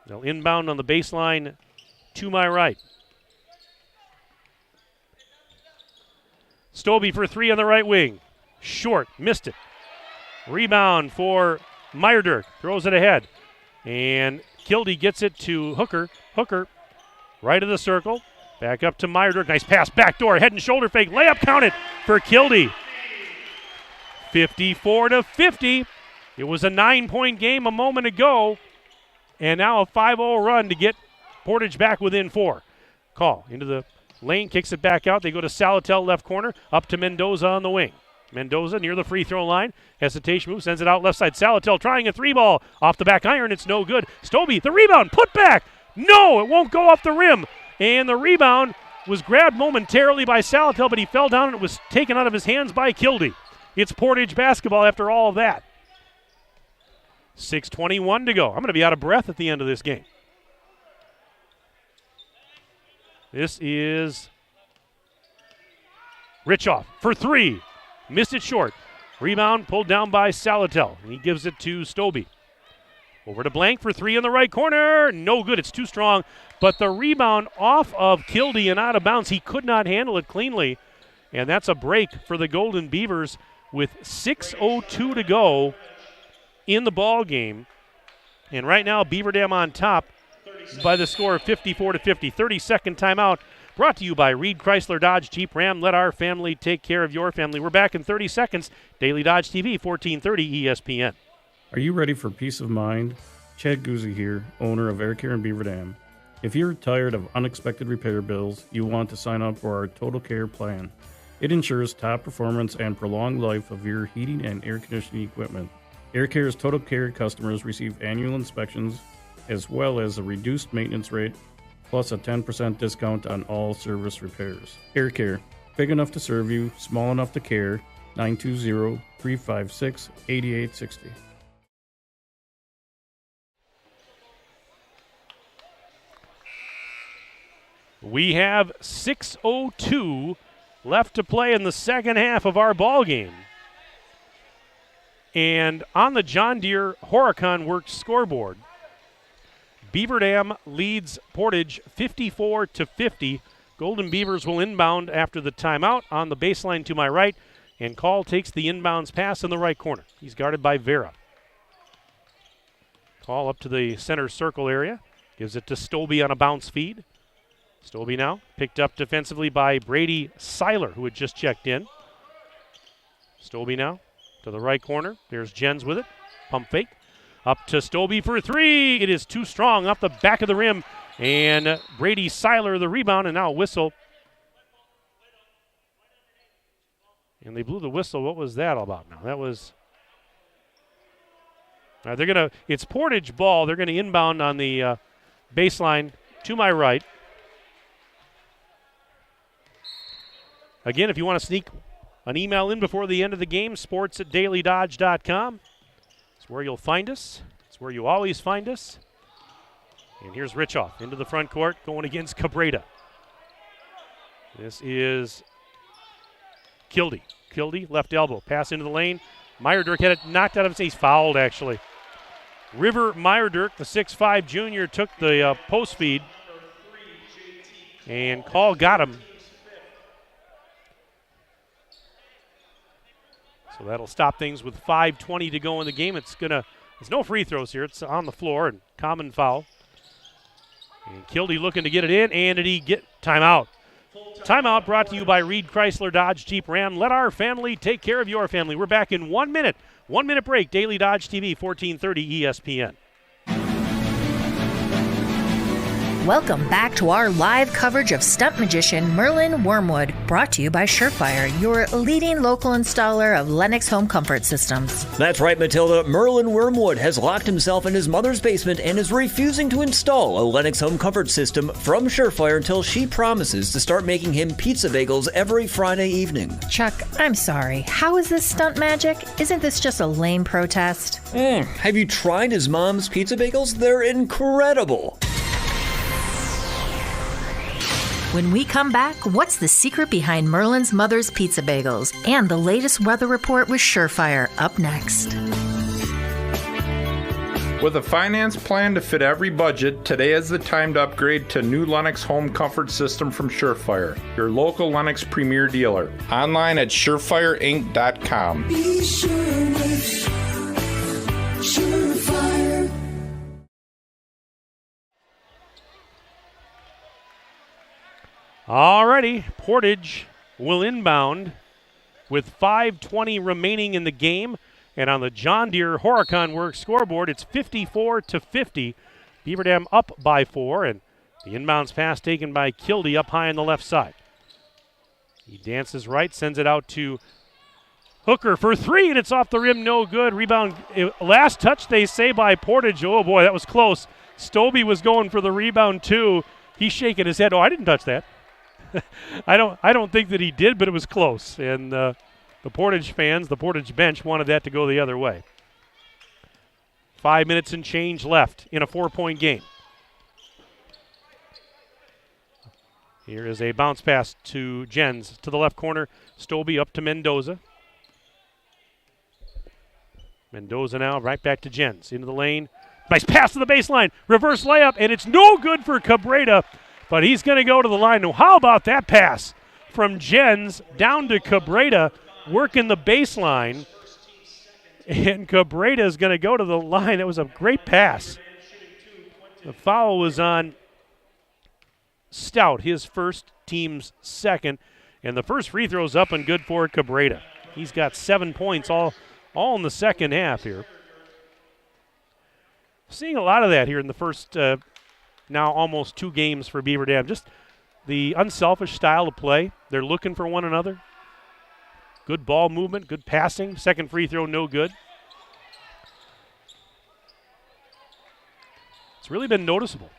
They'll inbound on the baseline to my right. Stobie for three on the right wing. Short, missed it. Rebound for Meyerdirk, throws it ahead. And Kildy gets it to Hooker. Hooker, right of the circle. Back up to Meyerdirk. Nice pass, backdoor, head and shoulder fake. Layup counted for Kildy. 54-50. It was a 9-point game a moment ago. And now a 5-0 run to get Portage back within 4. Call into the lane, kicks it back out. They go to Salatel left corner, up to Mendoza on the wing. Mendoza near the free throw line. Hesitation move, sends it out left side. Salatel trying a three ball. Off the back iron, it's no good. Stobie, the rebound, put back. No, it won't go off the rim. And the rebound was grabbed momentarily by Salatel, but he fell down and it was taken out of his hands by Kildy. It's Portage basketball after all of that. 6:21 to go. I'm going to be out of breath at the end of this game. This is Richoff for three. Missed it short. Rebound pulled down by Salatel. He gives it to Stobie. Over to Blank for three in the right corner. No good. It's too strong. But the rebound off of Kildy and out of bounds. He could not handle it cleanly. And that's a break for the Golden Beavers with 6:02 to go in the ball game. And right now, Beaver Dam on top by the score of 54-50. 30-second timeout brought to you by Reed Chrysler Dodge Jeep Ram. Let our family take care of your family. We're back in 30 seconds. Daily Dodge TV, 1430 ESPN. Are you ready for peace of mind? Chad Guzzi here, owner of Air Care in Beaver Dam. If you're tired of unexpected repair bills, you want to sign up for our Total Care plan. It ensures top performance and prolonged life of your heating and air conditioning equipment. Air Care's Total Care customers receive annual inspections as well as a reduced maintenance rate plus a 10% discount on all service repairs. Air Care, big enough to serve you, small enough to care. 920-356-8860. We have 6:02 left to play in the second half of our ball game. And on the John Deere Horicon Works scoreboard, Beaver Dam leads Portage 54-50. Golden Beavers will inbound after the timeout on the baseline to my right, and Call takes the inbounds pass in the right corner. He's guarded by Vera. Call up to the center circle area, gives it to Stobie on a bounce feed. Stobie now picked up defensively by Brady Seiler, who had just checked in. Stobie now to the right corner. There's Jens with it. Pump fake. Up to Stobie for three. It is too strong off the back of the rim. And Brady Seiler the rebound, and now a whistle. And they blew the whistle. What was that all about now? That was... it's Portage ball. They're going to inbound on the baseline to my right. Again, if you want to sneak an email in before the end of the game, sports@dailydodge.com. It's where you'll find us. It's where you always find us. And here's Richoff into the front court going against Cabrera. This is Kildy. Kildy, left elbow. Pass into the lane. Meyerdirk had it knocked out of his face. Fouled, actually. River Meyerdirk, the 6'5 junior, took the post feed. And Call got him. So that'll stop things with 5:20 to go in the game. There's no free throws here. It's on the floor and common foul. And Kildy looking to get it in, and did he get timeout? Timeout brought to you by Reed Chrysler Dodge Jeep Ram. Let our family take care of your family. We're back in 1 minute. 1 minute break. Daily Dodge TV, 1430 ESPN. Welcome back to our live coverage of stunt magician Merlin Wormwood, brought to you by Surefire, your leading local installer of Lennox home comfort systems. That's right, Matilda. Merlin Wormwood has locked himself in his mother's basement and is refusing to install a Lennox home comfort system from Surefire until she promises to start making him pizza bagels every Friday evening. Chuck, I'm sorry. How is this stunt magic? Isn't this just a lame protest? Have you tried his mom's pizza bagels? They're incredible. When we come back, what's the secret behind Merlin's mother's pizza bagels? And the latest weather report with Surefire up next. With a finance plan to fit every budget, today is the time to upgrade to new Lennox home comfort system from Surefire, your local Lennox premier dealer. Online at surefireinc.com. Be sure with Surefire. Alrighty, Portage will inbound with 5:20 remaining in the game. And on the John Deere Horicon Works scoreboard, it's 54-50. Beaver Dam up by 4, and the inbounds pass taken by Kildy up high on the left side. He dances right, sends it out to Hooker for three, and it's off the rim, no good. Rebound, last touch, they say, by Portage. Oh, boy, that was close. Stobie was going for the rebound, too. He's shaking his head. Oh, I didn't touch that. I don't think that he did, but it was close. And the Portage fans, the Portage bench, wanted that to go the other way. 5 minutes and change left in a 4-point game. Here is a bounce pass to Jens to the left corner. Stobie up to Mendoza. Mendoza now right back to Jens into the lane. Nice pass to the baseline. Reverse layup, and it's no good for Cabrera. But he's going to go to the line. Now, how about that pass from Jens down to Cabrera, working the baseline. And Cabrera is going to go to the line. That was a great pass. The foul was on Stout, his first, team's second. And the first free throw's up and good for Cabrera. He's got 7 points all in the second half here. Seeing a lot of that here in the first now almost 2 games for Beaver Dam. Just the unselfish style of play. They're looking for one another. Good ball movement, good passing. Second free throw, no good. It's really been noticeable.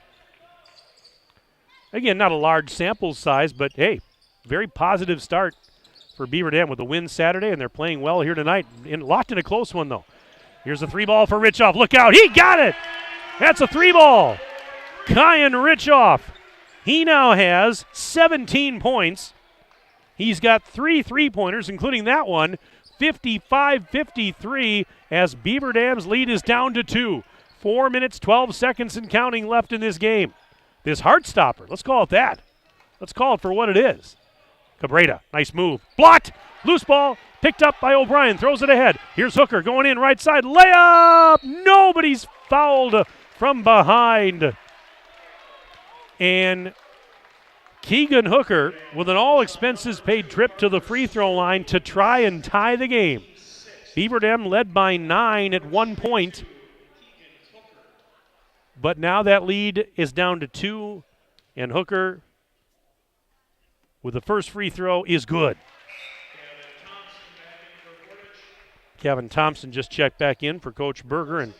Again, not a large sample size, but hey, very positive start for Beaver Dam with a win Saturday, and they're playing well here tonight. Locked in a close one, though. Here's a 3-ball for Richoff. Look out. He got it. That's a 3-ball. Kyan Richoff. He now has 17 points. He's got 3 3-pointers, including that one. 55-53 as Beaver Dam's lead is down to 2. 4 minutes, 12 seconds and counting left in this game. This heart stopper, let's call it that. Let's call it for what it is. Cabrera, nice move. Blocked. Loose ball, picked up by O'Brien, throws it ahead. Here's Hooker going in right side. Layup! Nobody's fouled from behind. And Keegan Hooker with an all-expenses-paid trip to the free throw line to try and tie the game. Beaver Dam led by 9 at 1 point But now that lead is down to 2, and Hooker with the first free throw is good. Kevin Thompson just checked back in for Coach Berger and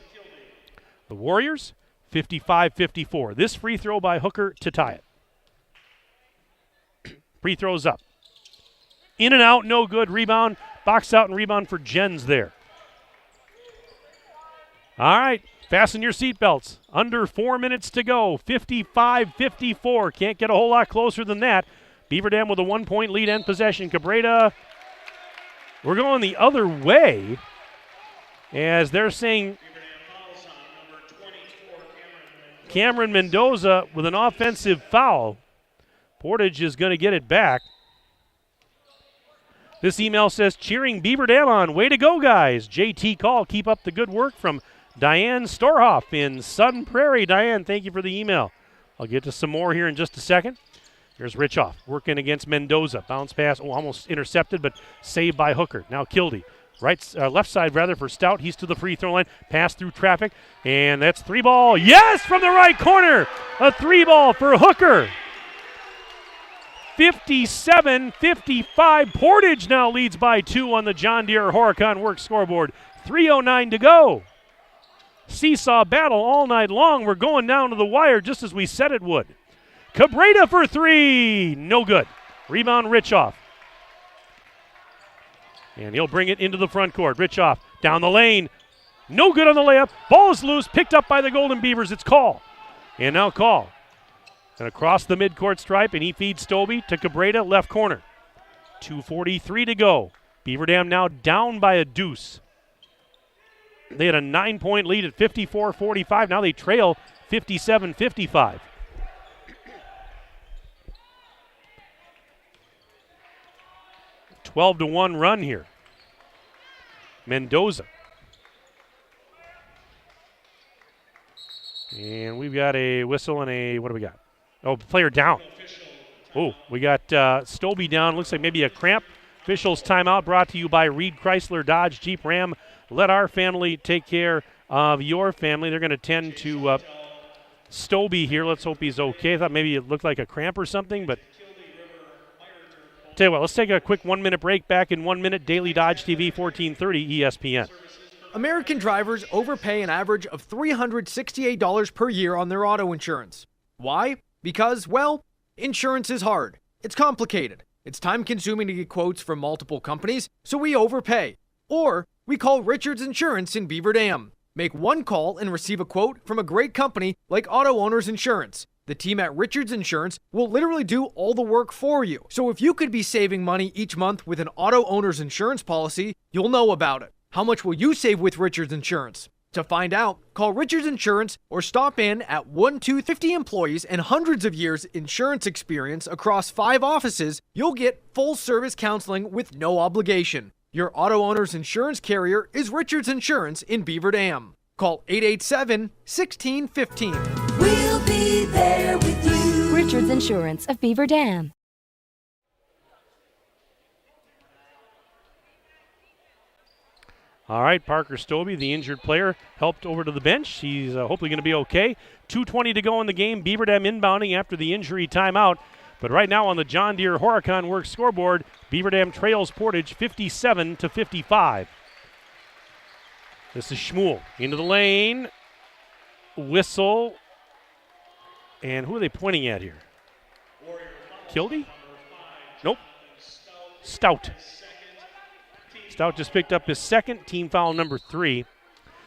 the Warriors, 55-54. This free throw by Hooker to tie it. Free throws up. In and out, no good. Rebound, box out and rebound for Jens there. All right, fasten your seatbelts. Under 4 minutes to go, 55-54. Can't get a whole lot closer than that. Beaver Dam with a 1-point lead and possession. Cabrera, we're going the other way as they're saying Cameron Mendoza with an offensive foul. Portage is going to get it back. This email says, cheering Beaver Dam on. Way to go, guys. JT Call. Keep up the good work from Diane Storhoff in Sun Prairie. Diane, thank you for the email. I'll get to some more here in just a second. Here's Richoff working against Mendoza. Bounce pass, almost intercepted, but saved by Hooker. Now Kildy. Left side rather for Stout. He's to the free throw line. Pass through traffic, and that's 3-ball. Yes, from the right corner. A 3-ball for Hooker. 57-55. Portage now leads by 2 on the John Deere Horicon Works scoreboard. 3:09 to go. Seesaw battle all night long. We're going down to the wire just as we said it would. Cabrera for 3. No good. Rebound Richoff. And he'll bring it into the front court. Richoff down the lane. No good on the layup. Ball is loose. Picked up by the Golden Beavers. It's Call. And now Call. And across the midcourt stripe, and he feeds Stobie to Cabrera, left corner. 2:43 to go. Beaver Dam now down by a deuce. They had a 9-point lead at 54-45. Now they trail 57-55. A 12-1 run here. Mendoza. And we've got a whistle and a, what do we got? Oh, player down. Oh, we got Stobie down. Looks like maybe a cramp. Officials timeout brought to you by Reed Chrysler Dodge Jeep Ram. Let our family take care of your family. They're going to tend to Stobie here. Let's hope he's okay. I thought maybe it looked like a cramp or something, but tell you what, let's take a quick 1-minute break. Back in 1 minute. Daily Dodge TV, 1430 ESPN. American drivers overpay an average of $368 per year on their auto insurance. Why? Because, well, insurance is hard. It's complicated. It's time-consuming to get quotes from multiple companies, so we overpay. Or we call Richards Insurance in Beaver Dam. Make one call and receive a quote from a great company like Auto Owners Insurance. The team at Richards Insurance will literally do all the work for you. So if you could be saving money each month with an Auto Owners Insurance policy, you'll know about it. How much will you save with Richards Insurance? To find out, call Richards Insurance or stop in at 50 employees and hundreds of years insurance experience across 5 offices. You'll get full service counseling with no obligation. Your auto owner's insurance carrier is Richards Insurance in Beaver Dam. Call 887-1615. We'll be there with you. Richards Insurance of Beaver Dam. All right, Parker Stobie, the injured player, helped over to the bench. He's hopefully going to be okay. 2:20 to go in the game. Beaver Dam inbounding after the injury timeout. But right now on the John Deere Horicon Works scoreboard, Beaver Dam trails Portage 57-55. This is Schmuel into the lane. Whistle. And who are they pointing at here? Kildy? Nope. Stout. Stout just picked up his second, team foul number 3.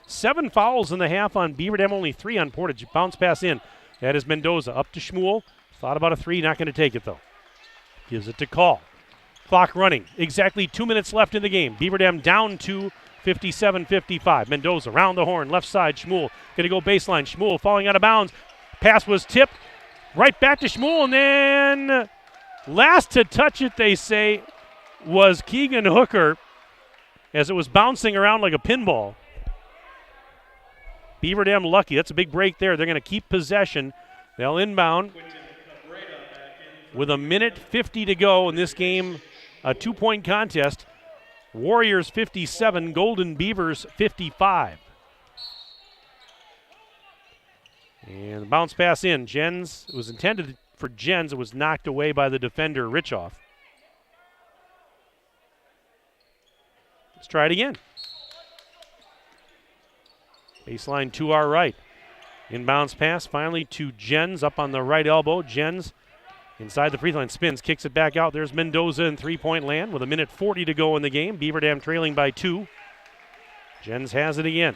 7 fouls in the half on Beaver Dam, only 3 on Portage. Bounce pass in. That is Mendoza up to Schmuel. Thought about a 3, not going to take it though. Gives it to Call. Clock running. Exactly 2 minutes left in the game. Beaver Dam down to 57-55. Mendoza round the horn, left side. Schmuel going to go baseline. Schmuel falling out of bounds. Pass was tipped. Right back to Schmuel, and then last to touch it, they say, was Keegan Hooker, as it was bouncing around like a pinball. Beaver Dam lucky. That's a big break there. They're going to keep possession. They'll inbound with 1:50 to go in this game, a 2-point contest. Warriors 57, Golden Beavers 55. And the bounce pass in. Jens, it was intended for Jens. It was knocked away by the defender, Richoff. Let's try it again. Baseline to our right. Inbounds pass finally to Jens up on the right elbow. Jens inside the free throw line spins, kicks it back out. There's Mendoza in three-point land with 1:40 to go in the game. Beaver Dam trailing by 2. Jens has it again.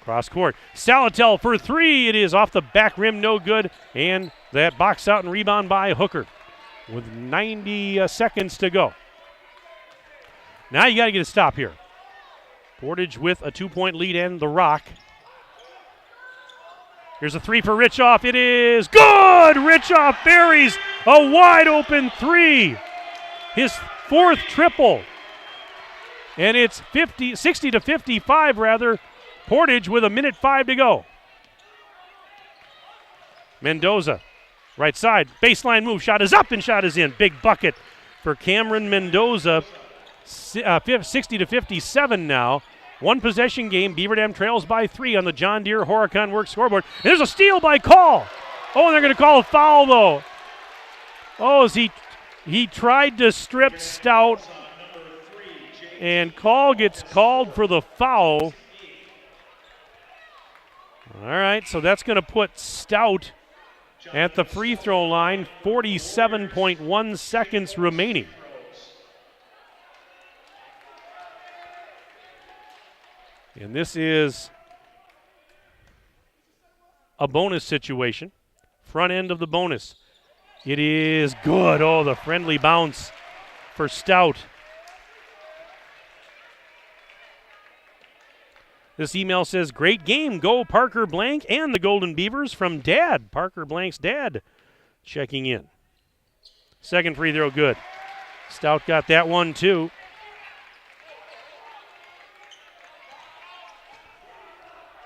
Cross court. Salatel for 3. It is off the back rim, no good. And that box out and rebound by Hooker with 90 seconds to go. Now you got to get a stop here. Portage with a 2-point lead and the rock. Here's a 3 for Richoff. It is good! Richoff buries a wide open 3. His 4th triple. And it's 60 to 55 rather. Portage with 1:05 to go. Mendoza, right side, baseline move. Shot is up and shot is in. Big bucket for Cameron Mendoza. 60 to 57 now. One possession game. Beaver Dam trails by 3 on the John Deere Horicon Works scoreboard. And there's a steal by Call. Oh, and they're going to call a foul though. Oh, as he tried to strip Stout. And Call gets called for the foul. All right, so that's going to put Stout at the free throw line. 47.1 seconds remaining. And this is a bonus situation. Front end of the bonus. It is good. Oh, the friendly bounce for Stout. This email says, great game. Go Parker Blank and the Golden Beavers from Dad. Parker Blank's dad checking in. Second free throw good. Stout got that one too.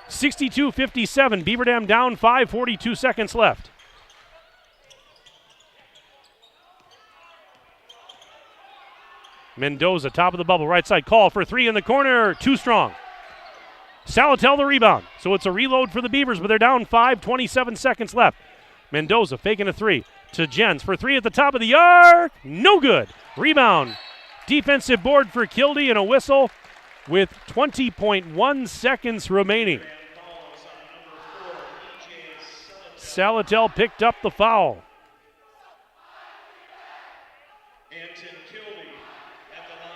(62-57). Beaver Dam down 5, 42 seconds left. Mendoza, top of the bubble, right side. Call for 3 in the corner. Too strong. Salatel the rebound. So it's a reload for the Beavers, but they're down 5, 27 seconds left. Mendoza faking a 3 to Jens for 3 at the top of the arc. No good. Rebound. Defensive board for Kildee and a whistle with 20.1 seconds remaining. Salatel picked up the foul.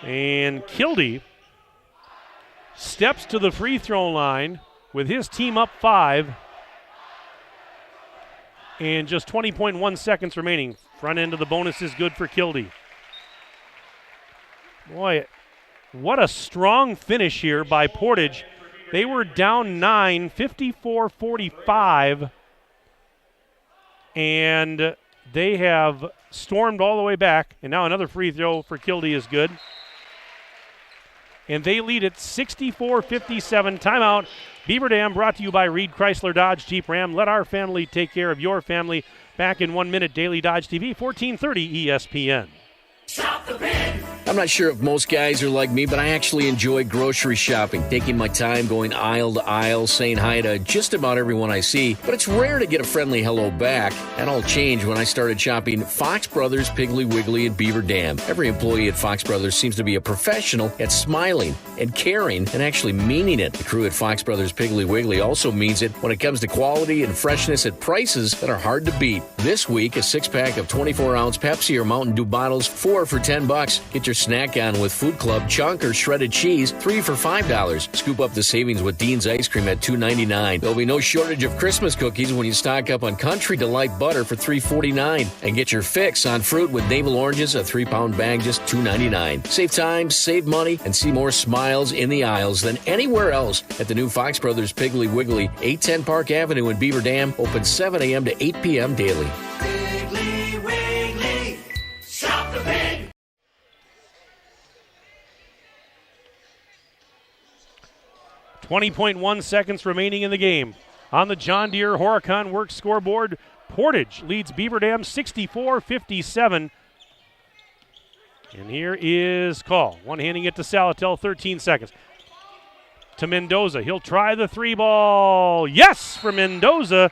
And Kildee steps to the free throw line with his team up 5. And just 20.1 seconds remaining. Front end of the bonus is good for Kildee. Boy, what a strong finish here by Portage. They were down 9, 54-45. And they have stormed all the way back. And now another free throw for Kildee is good. And they lead at 64-57. Timeout. Beaver Dam brought to you by Reed Chrysler Dodge Jeep Ram. Let our family take care of your family. Back in 1 minute. Daily Dodge TV, 1430 ESPN. Stop the pin! I'm not sure if most guys are like me, but I actually enjoy grocery shopping, taking my time going aisle to aisle, saying hi to just about everyone I see. But it's rare to get a friendly hello back. That all changed when I started shopping Fox Brothers, Piggly Wiggly, and Beaver Dam. Every employee at Fox Brothers seems to be a professional at smiling and caring and actually meaning it. The crew at Fox Brothers, Piggly Wiggly also means it when it comes to quality and freshness at prices that are hard to beat. This week, a 6-pack of 24-ounce Pepsi or Mountain Dew bottles, 4 for $10. Get your snack on with Food Club, chunk, or shredded cheese, 3 for $5. Scoop up the savings with Dean's Ice Cream at $2.99. There'll be no shortage of Christmas cookies when you stock up on Country Delight Butter for $3.49. And get your fix on fruit with Navel Oranges, a 3-pound bag, just $2.99. Save time, save money, and see more smiles in the aisles than anywhere else at the new Fox Brothers Piggly Wiggly, 810 Park Avenue in Beaver Dam, open 7 a.m. to 8 p.m. daily. Piggly Wiggly, stop the pig! 20.1 seconds remaining in the game. On the John Deere Horicon Works scoreboard, Portage leads Beaver Dam 64-57. And here is Call. One handing it to Salatel, 13 seconds. to Mendoza. He'll try the 3-ball. Yes, for Mendoza.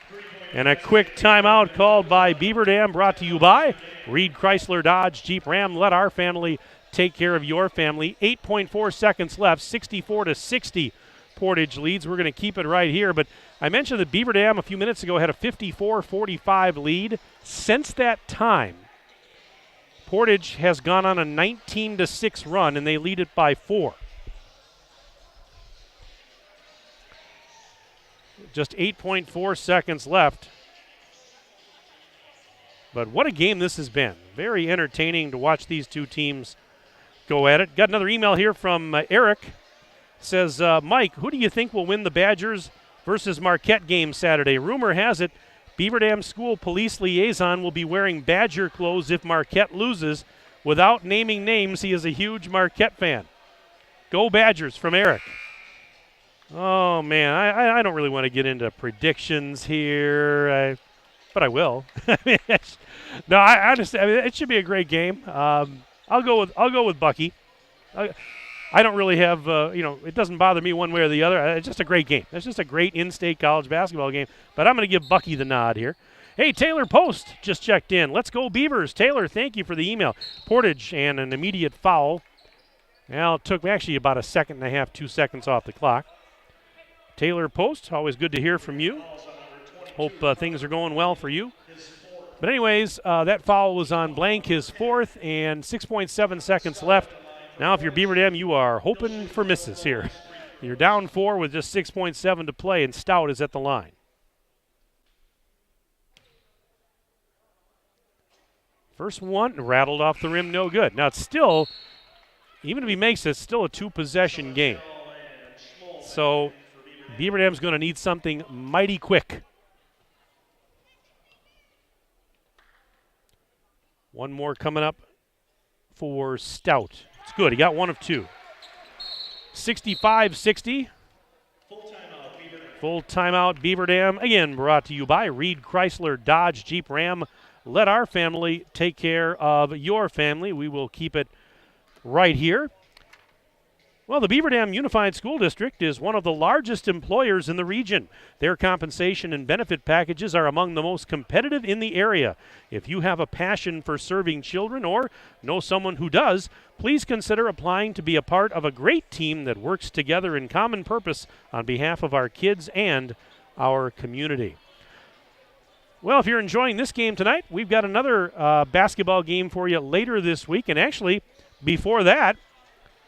And a quick timeout called by Beaver Dam, brought to you by Reed Chrysler Dodge Jeep Ram. Let our family take care of your family. 8.4 seconds left, 64-60. Portage leads. We're going to keep it right here. But I mentioned that Beaver Dam a few minutes ago had a 54-45 lead. Since that time, Portage has gone on a 19-6 run, and they lead it by 4. Just 8.4 seconds left. But what a game this has been. Very entertaining to watch these two teams go at it. Got another email here from Eric. Says, Mike, who do you think will win the Badgers versus Marquette game Saturday? Rumor has it Beaver Dam School Police Liaison will be wearing Badger clothes if Marquette loses. Without naming names, he is a huge Marquette fan. Go Badgers from Eric. Oh, man, I don't really want to get into predictions here, but I will. No, I understand. It should be a great game. I'll go with Bucky. I don't really have, it doesn't bother me one way or the other. It's just a great game. It's just a great in-state college basketball game. But I'm going to give Bucky the nod here. Hey, Taylor Post just checked in. Let's go Beavers. Taylor, thank you for the email. Portage and an immediate foul. Well, it took actually about a second and a half, 2 seconds off the clock. Taylor Post, always good to hear from you. Hope things are going well for you. But anyways, that foul was on Blank, his 4th, and 6.7 seconds left. Now if you're Beaver Dam, you are hoping for misses here. You're down 4 with just 6.7 to play, and Stout is at the line. First one, rattled off the rim, no good. Now it's still, even if he makes it, it's still a 2-possession game. So Beaver Dam's going to need something mighty quick. One more coming up for Stout. It's good. He got 1 of 2. 65-60. Full timeout, Beaver Dam. Again, brought to you by Reed Chrysler Dodge Jeep Ram. Let our family take care of your family. We will keep it right here. Well, the Beaver Dam Unified School District is one of the largest employers in the region. Their compensation and benefit packages are among the most competitive in the area. If you have a passion for serving children or know someone who does, please consider applying to be a part of a great team that works together in common purpose on behalf of our kids and our community. Well, if you're enjoying this game tonight, we've got another basketball game for you later this week. And actually, before that,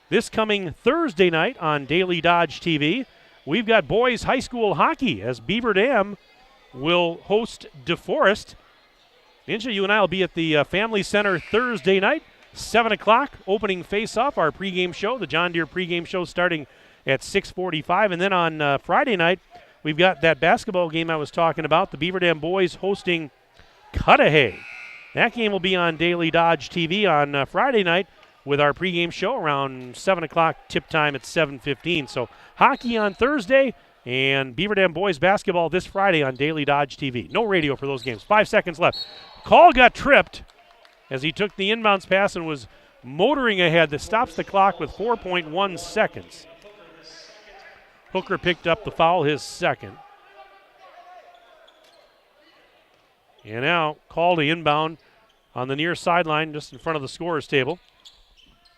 this coming Thursday night on Daily Dodge TV, we've got boys high school hockey as Beaver Dam will host DeForest. Ninja, you and I will be at the Family Center Thursday night, 7 o'clock, opening face-off, our pregame show, the John Deere pregame show starting at 6:45. And then on Friday night, we've got that basketball game I was talking about, the Beaver Dam boys hosting Cudahy. That game will be on Daily Dodge TV on Friday night, with our pregame show around 7 o'clock, tip time at 7:15. So hockey on Thursday and Beaver Dam boys basketball this Friday on Daily Dodge TV. No radio for those games. 5 seconds left. Call got tripped as he took the inbounds pass and was motoring ahead. That stops the clock with 4.1 seconds. Hooker picked up the foul, his second. And now call to inbound on the near sideline just in front of the scorer's table.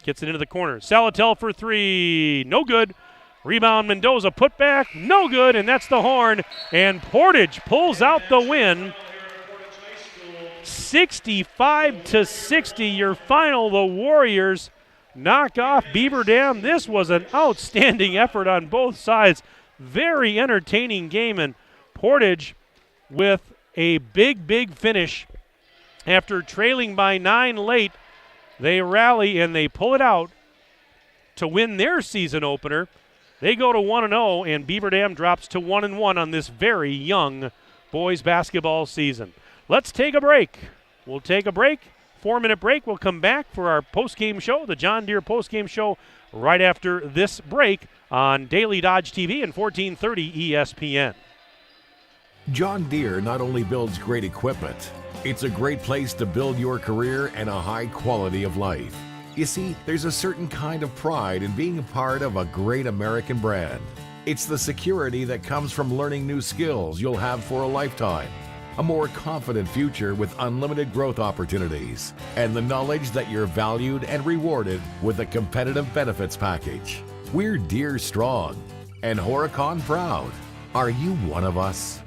Gets it into the corner. Salatel for 3. No good. Rebound, Mendoza. Put back. No good. And that's the horn. And Portage pulls out the win. 65-60. Your final. The Warriors knock off Beaver Dam. This was an outstanding effort on both sides. Very entertaining game. And Portage with a big finish after trailing by 9 late. They rally and they pull it out to win their season opener. They go to 1-0, and Beaver Dam drops to 1-1 on this very young boys basketball season. Let's take a break. We'll take a break. 4-minute break. We'll come back for our postgame show, the John Deere postgame show, right after this break on Daily Dodge TV and 1430 ESPN. John Deere not only builds great equipment, it's a great place to build your career and a high quality of life. You see, there's a certain kind of pride in being a part of a great American brand. It's the security that comes from learning new skills you'll have for a lifetime, a more confident future with unlimited growth opportunities, and the knowledge that you're valued and rewarded with a competitive benefits package. We're Deere strong and Horicon proud. Are you one of us?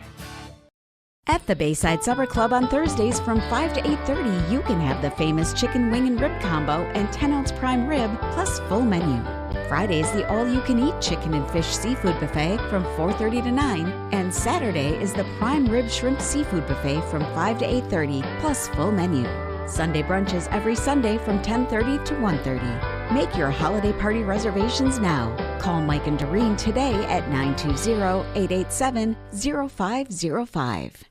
At the Bayside Supper Club on Thursdays from 5 to 8:30, you can have the famous chicken wing and rib combo and 10-ounce prime rib plus full menu. Fridays, the all-you-can-eat chicken and fish seafood buffet from 4:30 to 9, and Saturday is the prime rib shrimp seafood buffet from 5 to 8:30 plus full menu. Sunday brunches every Sunday from 10:30 to 1:30. Make your holiday party reservations now. Call Mike and Doreen today at 920-887-0505.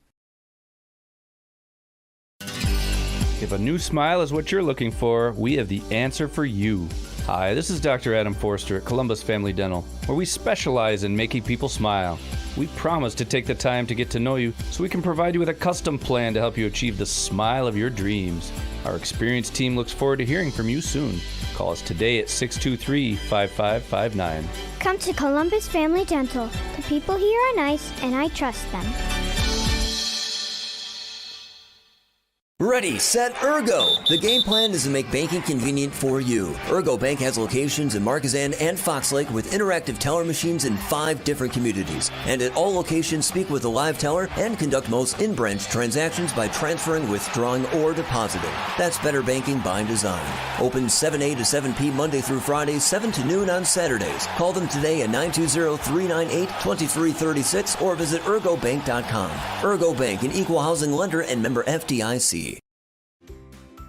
If a new smile is what you're looking for, we have the answer for you. Hi, this is Dr. Adam Forster at Columbus Family Dental, where we specialize in making people smile. We promise to take the time to get to know you so we can provide you with a custom plan to help you achieve the smile of your dreams. Our experienced team looks forward to hearing from you soon. Call us today at 623-5559. Come to Columbus Family Dental. The people here are nice, and I trust them. Ready, set, Ergo! The game plan is to make banking convenient for you. Ergo Bank has locations in Marquezan and Fox Lake with interactive teller machines in 5 different communities. And at all locations, speak with a live teller and conduct most in-branch transactions by transferring, withdrawing, or depositing. That's better banking by design. Open 7 a to 7 p Monday through Friday, 7 to noon on Saturdays. Call them today at 920-398-2336 or visit ergobank.com. Ergo Bank, an equal housing lender and member FDIC.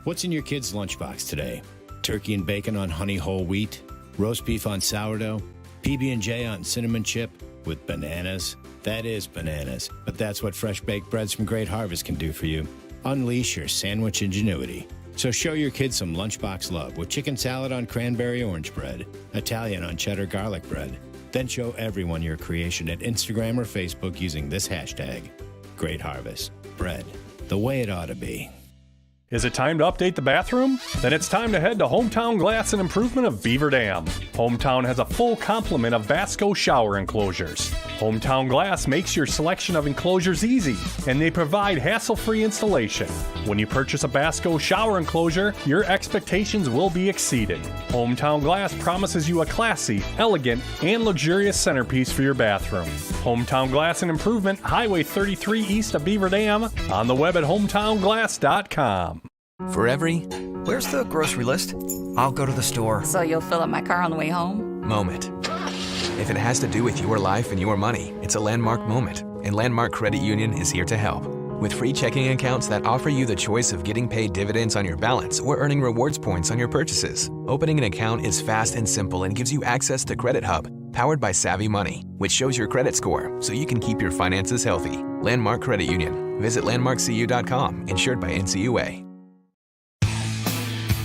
What's in your kids' lunchbox today? Turkey and bacon on honey whole wheat, roast beef on sourdough, PB&J on cinnamon chip with bananas. That is bananas, but that's what fresh baked breads from Great Harvest can do for you. Unleash your sandwich ingenuity. So show your kids some lunchbox love with chicken salad on cranberry orange bread, Italian on cheddar garlic bread. Then show everyone your creation at Instagram or Facebook using this hashtag. Great Harvest. Bread. The way it ought to be. Is it time to update the bathroom? Then it's time to head to Hometown Glass and Improvement of Beaver Dam. Hometown has a full complement of Vasco shower enclosures. Hometown Glass makes your selection of enclosures easy, and they provide hassle-free installation. When you purchase a Vasco shower enclosure, your expectations will be exceeded. Hometown Glass promises you a classy, elegant, and luxurious centerpiece for your bathroom. Hometown Glass and Improvement, Highway 33 east of Beaver Dam, on the web at hometownglass.com. For every, where's the grocery list? I'll go to the store. So you'll fill up my car on the way home? Moment. If it has to do with your life and your money, it's a landmark moment, and Landmark Credit Union is here to help. With free checking accounts that offer you the choice of getting paid dividends on your balance or earning rewards points on your purchases. Opening an account is fast and simple and gives you access to Credit Hub, powered by Savvy Money, which shows your credit score so you can keep your finances healthy. Landmark Credit Union. Visit landmarkcu.com, insured by NCUA.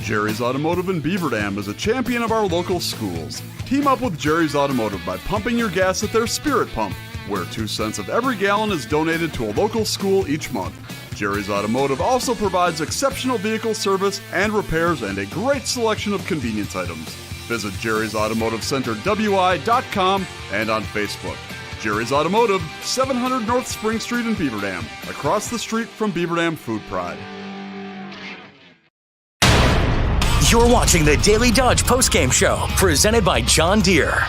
Jerry's Automotive in Beaver Dam is a champion of our local schools. Team up with Jerry's Automotive by pumping your gas at their Spirit Pump, where 2 cents of every gallon is donated to a local school each month. Jerry's Automotive also provides exceptional vehicle service and repairs and a great selection of convenience items. Visit Jerry's Automotive Center WI.com and on Facebook. Jerry's Automotive, 700 North Spring Street in Beaver Dam, across the street from Beaver Dam Food Pride. You're watching the Daily Dodge postgame show, presented by John Deere.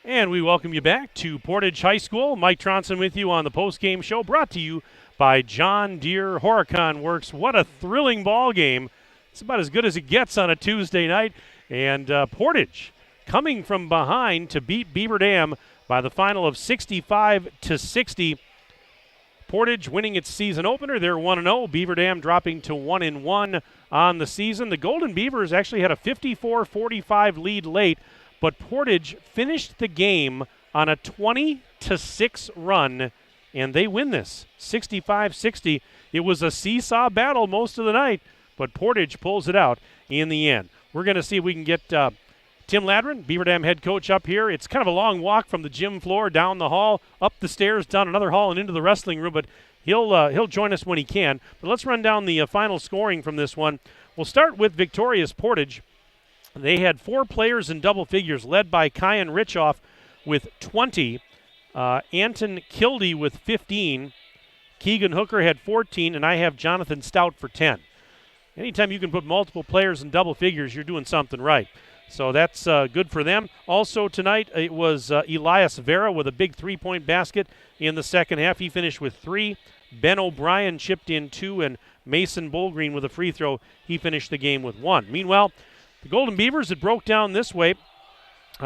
And we welcome you back to Portage High School. Mike Tronson with you on the postgame show, brought to you by John Deere Horicon Works. What a thrilling ball game. It's about as good as it gets on a Tuesday night. And Portage coming from behind to beat Beaver Dam by the final of 65-60. Portage winning its season opener. They're 1-0. Beaver Dam dropping to 1-1 on the season. The Golden Beavers actually had a 54-45 lead late, but Portage finished the game on a 20-6 run, and they win this 65-60. It was a seesaw battle most of the night, but Portage pulls it out in the end. We're going to see if we can get Tim Ladrin, Beaver Dam head coach, up here. It's kind of a long walk from the gym floor down the hall, up the stairs, down another hall, and into the wrestling room, but he'll join us when he can. But let's run down the final scoring from this one. We'll start with victorious Portage. They had 4 players in double figures, led by Kyan Richoff with 20, Anton Kildy with 15, Keegan Hooker had 14, and I have Jonathan Stout for 10. Anytime you can put multiple players in double figures, you're doing something right. So that's good for them. Also tonight, it was Elias Vera with a big 3-point basket in the second half. He finished with 3. Ben O'Brien chipped in 2, and Mason Bullgreen with a free throw. He finished the game with 1. Meanwhile, the Golden Beavers, it broke down this way.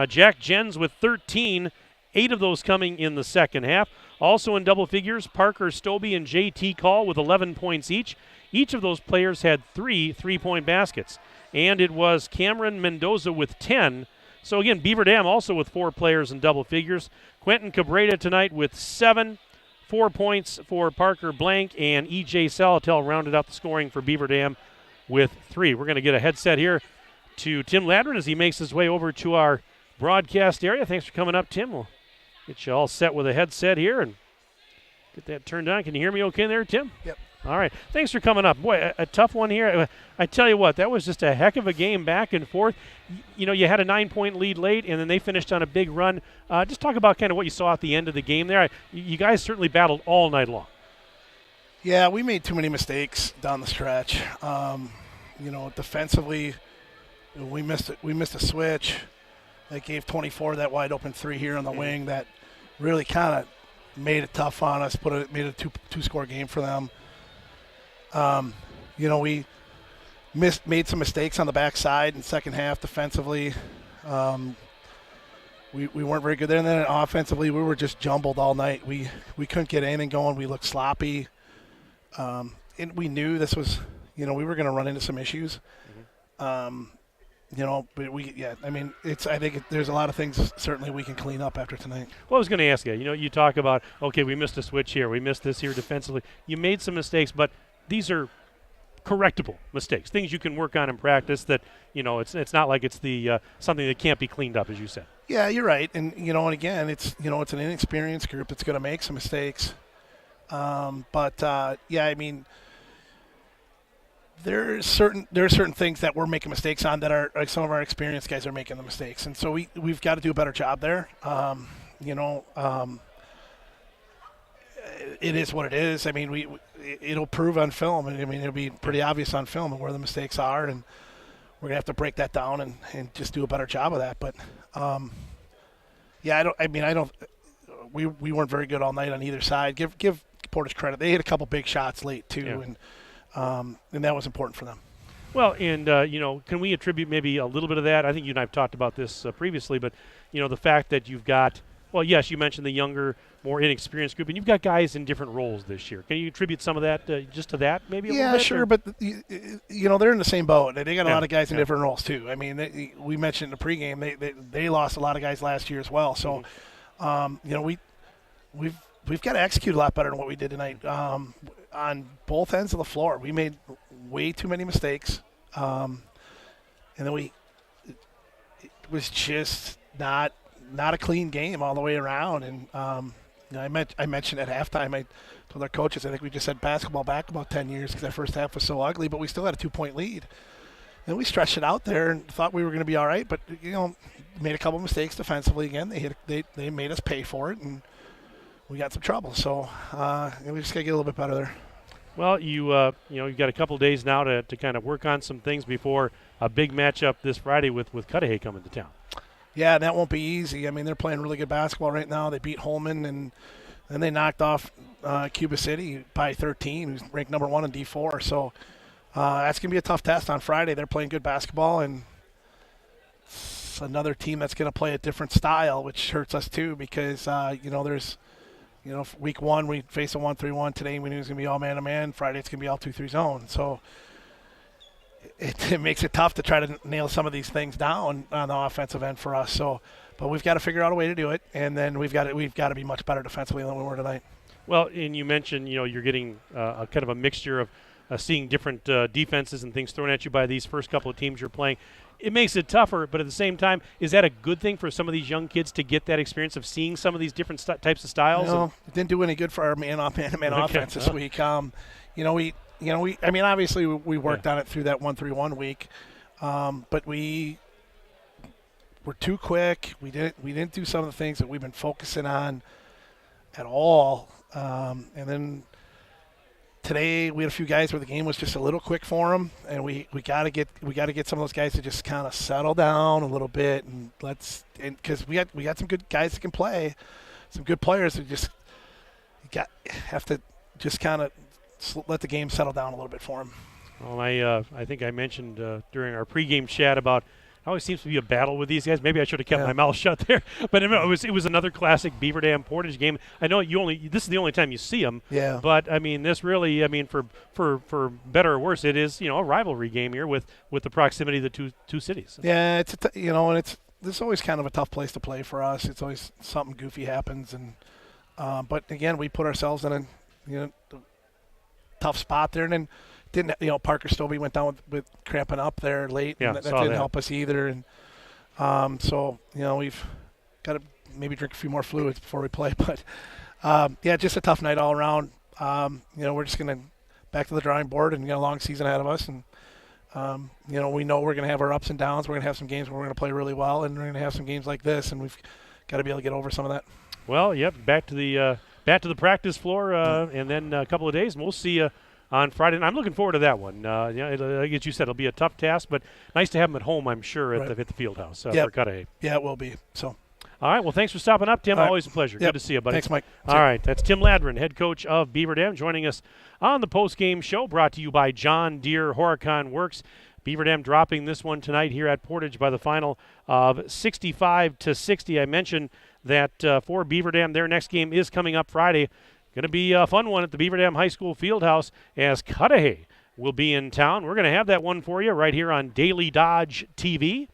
Jack Jens with 13, 8 of those coming in the second half. Also in double figures, Parker Stobie and J.T. Call with 11 points each. Each of those players had 3 3-point baskets. And it was Cameron Mendoza with 10. So again, Beaver Dam also with 4 players in double figures. Quentin Cabrera tonight with 7, 4 points for Parker Blank, and E.J. Salatel rounded out the scoring for Beaver Dam with 3. We're going to get a headset here to Tim Ladrin as he makes his way over to our broadcast area. Thanks for coming up, Tim. We'll get you all set with a headset here and get that turned on. Can you hear me okay there, Tim? Yep. All right. Thanks for coming up. Boy, a tough one here. I tell you what, that was just a heck of a game back and forth. You know, you had a 9-point lead late, and then they finished on a big run. Just talk about kind of what you saw at the end of the game there. You guys certainly battled all night long. Yeah, we made too many mistakes down the stretch. Defensively, we missed a switch. That gave 24 that wide open 3 here on the wing that really kind of made it tough on us, made it a two-score game for them. We made some mistakes on the backside in the second half defensively. We weren't very good there. And then offensively, we were just jumbled all night. We couldn't get anything going. We looked sloppy. And we knew this was, we were going to run into some issues. But I think there's a lot of things certainly we can clean up after tonight. Well, I was going to ask you, you talk about, okay, we missed a switch here. We missed this here defensively. You made some mistakes, but these are correctable mistakes, things you can work on in practice that, it's not like it's the something that can't be cleaned up, as you said. Yeah, you're right. And, and again, it's an inexperienced group that's going to make some mistakes. There are certain things that we're making mistakes on that are like some of our experienced guys are making the mistakes, and so we've got to do a better job there. It is what it is. I mean, it'll prove on film, and it'll be pretty obvious on film and where the mistakes are, and we're gonna have to break that down and just do a better job of that. But we weren't very good all night on either side. Give Portage credit; they hit a couple big shots late too, and that was important for them. Well, and, can we attribute maybe a little bit of that? I think you and I have talked about this previously, but, the fact that you've got, well, yes, you mentioned the younger, more inexperienced group, and you've got guys in different roles this year. Can you attribute some of that just to that maybe a little bit? Yeah, sure, but, they're in the same boat. They got a lot of guys in different roles, too. I mean, we mentioned in the pregame, they lost a lot of guys last year as well. So, we've got to execute a lot better than what we did tonight. On both ends of the floor, we made way too many mistakes, and then it was just not a clean game all the way around. And I mentioned at halftime, I told our coaches, I think we just had basketball back about 10 years because that first half was so ugly, but we still had a 2-point lead. And we stretched it out there and thought we were going to be all right, but made a couple mistakes defensively again. They made us pay for it, and we got some trouble. So we just got to get a little bit better there. Well, you've got a couple days now to kind of work on some things before a big matchup this Friday with Cudahy coming to town. Yeah, that won't be easy. I mean, they're playing really good basketball right now. They beat Holman, and then they knocked off Cuba City by 13, who's ranked number 1 in D4. So that's going to be a tough test on Friday. They're playing good basketball, and it's another team that's going to play a different style, which hurts us too because, there's – week 1, we faced a 1-3-1. Today, we knew it was going to be all man-to-man. Friday, it's going to be all 2-3 zone. So it makes it tough to try to nail some of these things down on the offensive end for us. So, but we've got to figure out a way to do it, and then we've got to be much better defensively than we were tonight. Well, and you mentioned, you're getting a kind of a mixture of seeing different defenses and things thrown at you by these first couple of teams you're playing. It makes it tougher, but at the same time, is that a good thing for some of these young kids to get that experience of seeing some of these different types of styles? No, it didn't do any good for our man-to-man offense this week. Obviously we worked on it through that 1-3-1 week, but we we're too quick. We didn't do some of the things that we've been focusing on at all. And then today we had a few guys where the game was just a little quick for them, and we got to get some of those guys to just kind of settle down a little bit, and because we got some good guys that can play, some good players that just have to just kind of let the game settle down a little bit for them. Well, I think I mentioned during our pregame chat about it always seems to be a battle with these guys. Maybe I should have kept my mouth shut there. But it was another classic Beaver Dam Portage game. I know this is the only time you see them. Yeah. But I mean, this really, for better or worse, it is a rivalry game here with the proximity of the two cities. Yeah, this is always kind of a tough place to play for us. It's always something goofy happens, and but again, we put ourselves in a tough spot there, and then. Parker Stovey went down with cramping up there late, and that didn't help us either. And so, we've got to maybe drink a few more fluids before we play. But, just a tough night all around. We're just going to back to the drawing board and a long season ahead of us. And, we know we're going to have our ups and downs. We're going to have some games where we're going to play really well, and we're going to have some games like this, and we've got to be able to get over some of that. Well, yep, back to the practice floor, and then a couple of days, and we'll see you on Friday. And I'm looking forward to that one. Like you said, it'll be a tough task, but nice to have them at home, I'm sure, at the field house for Cudahy. Yeah, it will be. So, all right. Well, thanks for stopping up, Tim. Always a pleasure. Good to see you, buddy. Thanks, Mike. All right. That's Tim Ladron, head coach of Beaver Dam, joining us on the post-game show, brought to you by John Deere Horicon Works. Beaver Dam dropping this one tonight here at Portage by the final of 65-60. I mentioned that for Beaver Dam, their next game is coming up Friday. Going to be a fun one at the Beaver Dam High School Fieldhouse as Cudahy will be in town. We're going to have that one for you right here on Daily Dodge TV.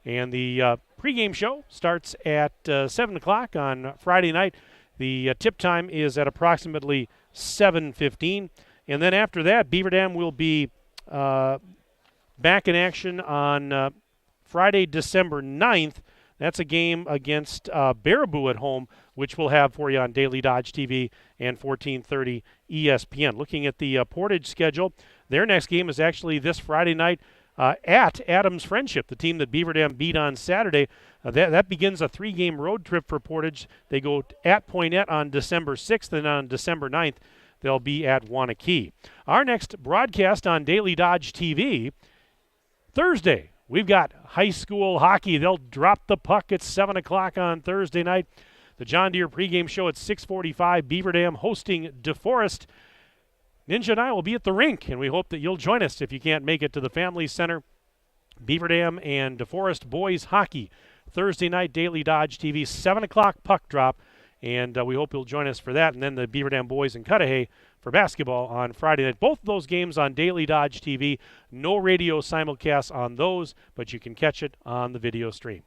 And the pregame show starts at 7 o'clock on Friday night. The tip time is at approximately 7:15. And then after that, Beaver Dam will be back in action on Friday, December 9th. That's a game against Baraboo at home, which we'll have for you on Daily Dodge TV and 1430 ESPN. Looking at the Portage schedule, their next game is actually this Friday night at Adams Friendship, the team that Beaver Dam beat on Saturday. That begins a 3-game road trip for Portage. They go at Poinette on December 6th, and on December 9th, they'll be at Wanakee. Our next broadcast on Daily Dodge TV, Thursday. We've got high school hockey. They'll drop the puck at 7 o'clock on Thursday night. The John Deere pregame show at 6:45. Beaver Dam hosting DeForest. Ninja and I will be at the rink, and we hope that you'll join us if you can't make it to the Family Center. Beaver Dam and DeForest boys hockey. Thursday night, Daily Dodge TV, 7 o'clock puck drop, and we hope you'll join us for that. And then the Beaver Dam boys in Cudahy for basketball on Friday night. Both of those games on Daily Dodge TV. No radio simulcast on those, but you can catch it on the video stream.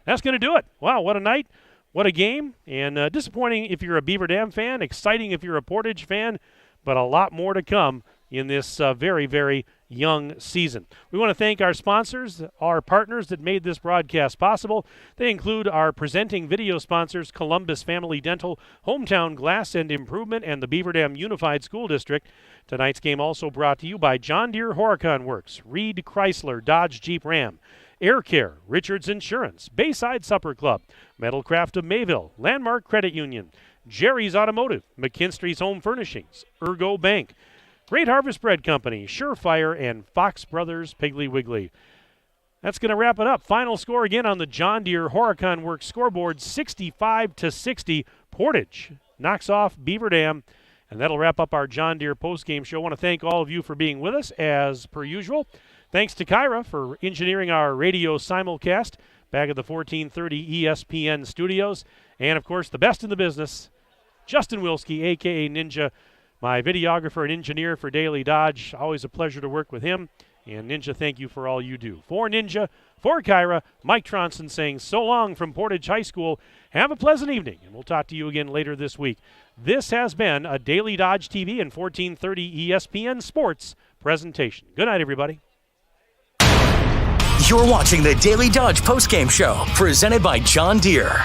That's going to do it. Wow, what a night. What a game. And disappointing if you're a Beaver Dam fan. Exciting if you're a Portage fan. But a lot more to come in this very, very young season. We want to thank our sponsors, our partners that made this broadcast possible. They include our presenting video sponsors, Columbus Family Dental, Hometown Glass and Improvement, and the Beaver Dam Unified School District. Tonight's game also brought to you by John Deere Horicon Works, Reed Chrysler Dodge Jeep Ram, Air Care, Richards Insurance, Bayside Supper Club, Metalcraft of Mayville, Landmark Credit Union, Jerry's Automotive, McKinstry's Home Furnishings, Ergo Bank, Great Harvest Bread Company, Surefire, and Fox Brothers Piggly Wiggly. That's going to wrap it up. Final score again on the John Deere Horicon Works scoreboard, 65-60. Portage knocks off Beaver Dam, and that'll wrap up our John Deere postgame show. I want to thank all of you for being with us, as per usual. Thanks to Kyra for engineering our radio simulcast back at the 1430 ESPN studios. And, of course, the best in the business, Justin Wilski, a.k.a. Ninja, my videographer and engineer for Daily Dodge. Always a pleasure to work with him. And, Ninja, thank you for all you do. For Ninja, for Kyra, Mike Tronson saying so long from Portage High School. Have a pleasant evening, and we'll talk to you again later this week. This has been a Daily Dodge TV and 1430 ESPN Sports presentation. Good night, everybody. You're watching the Daily Dodge postgame show, presented by John Deere.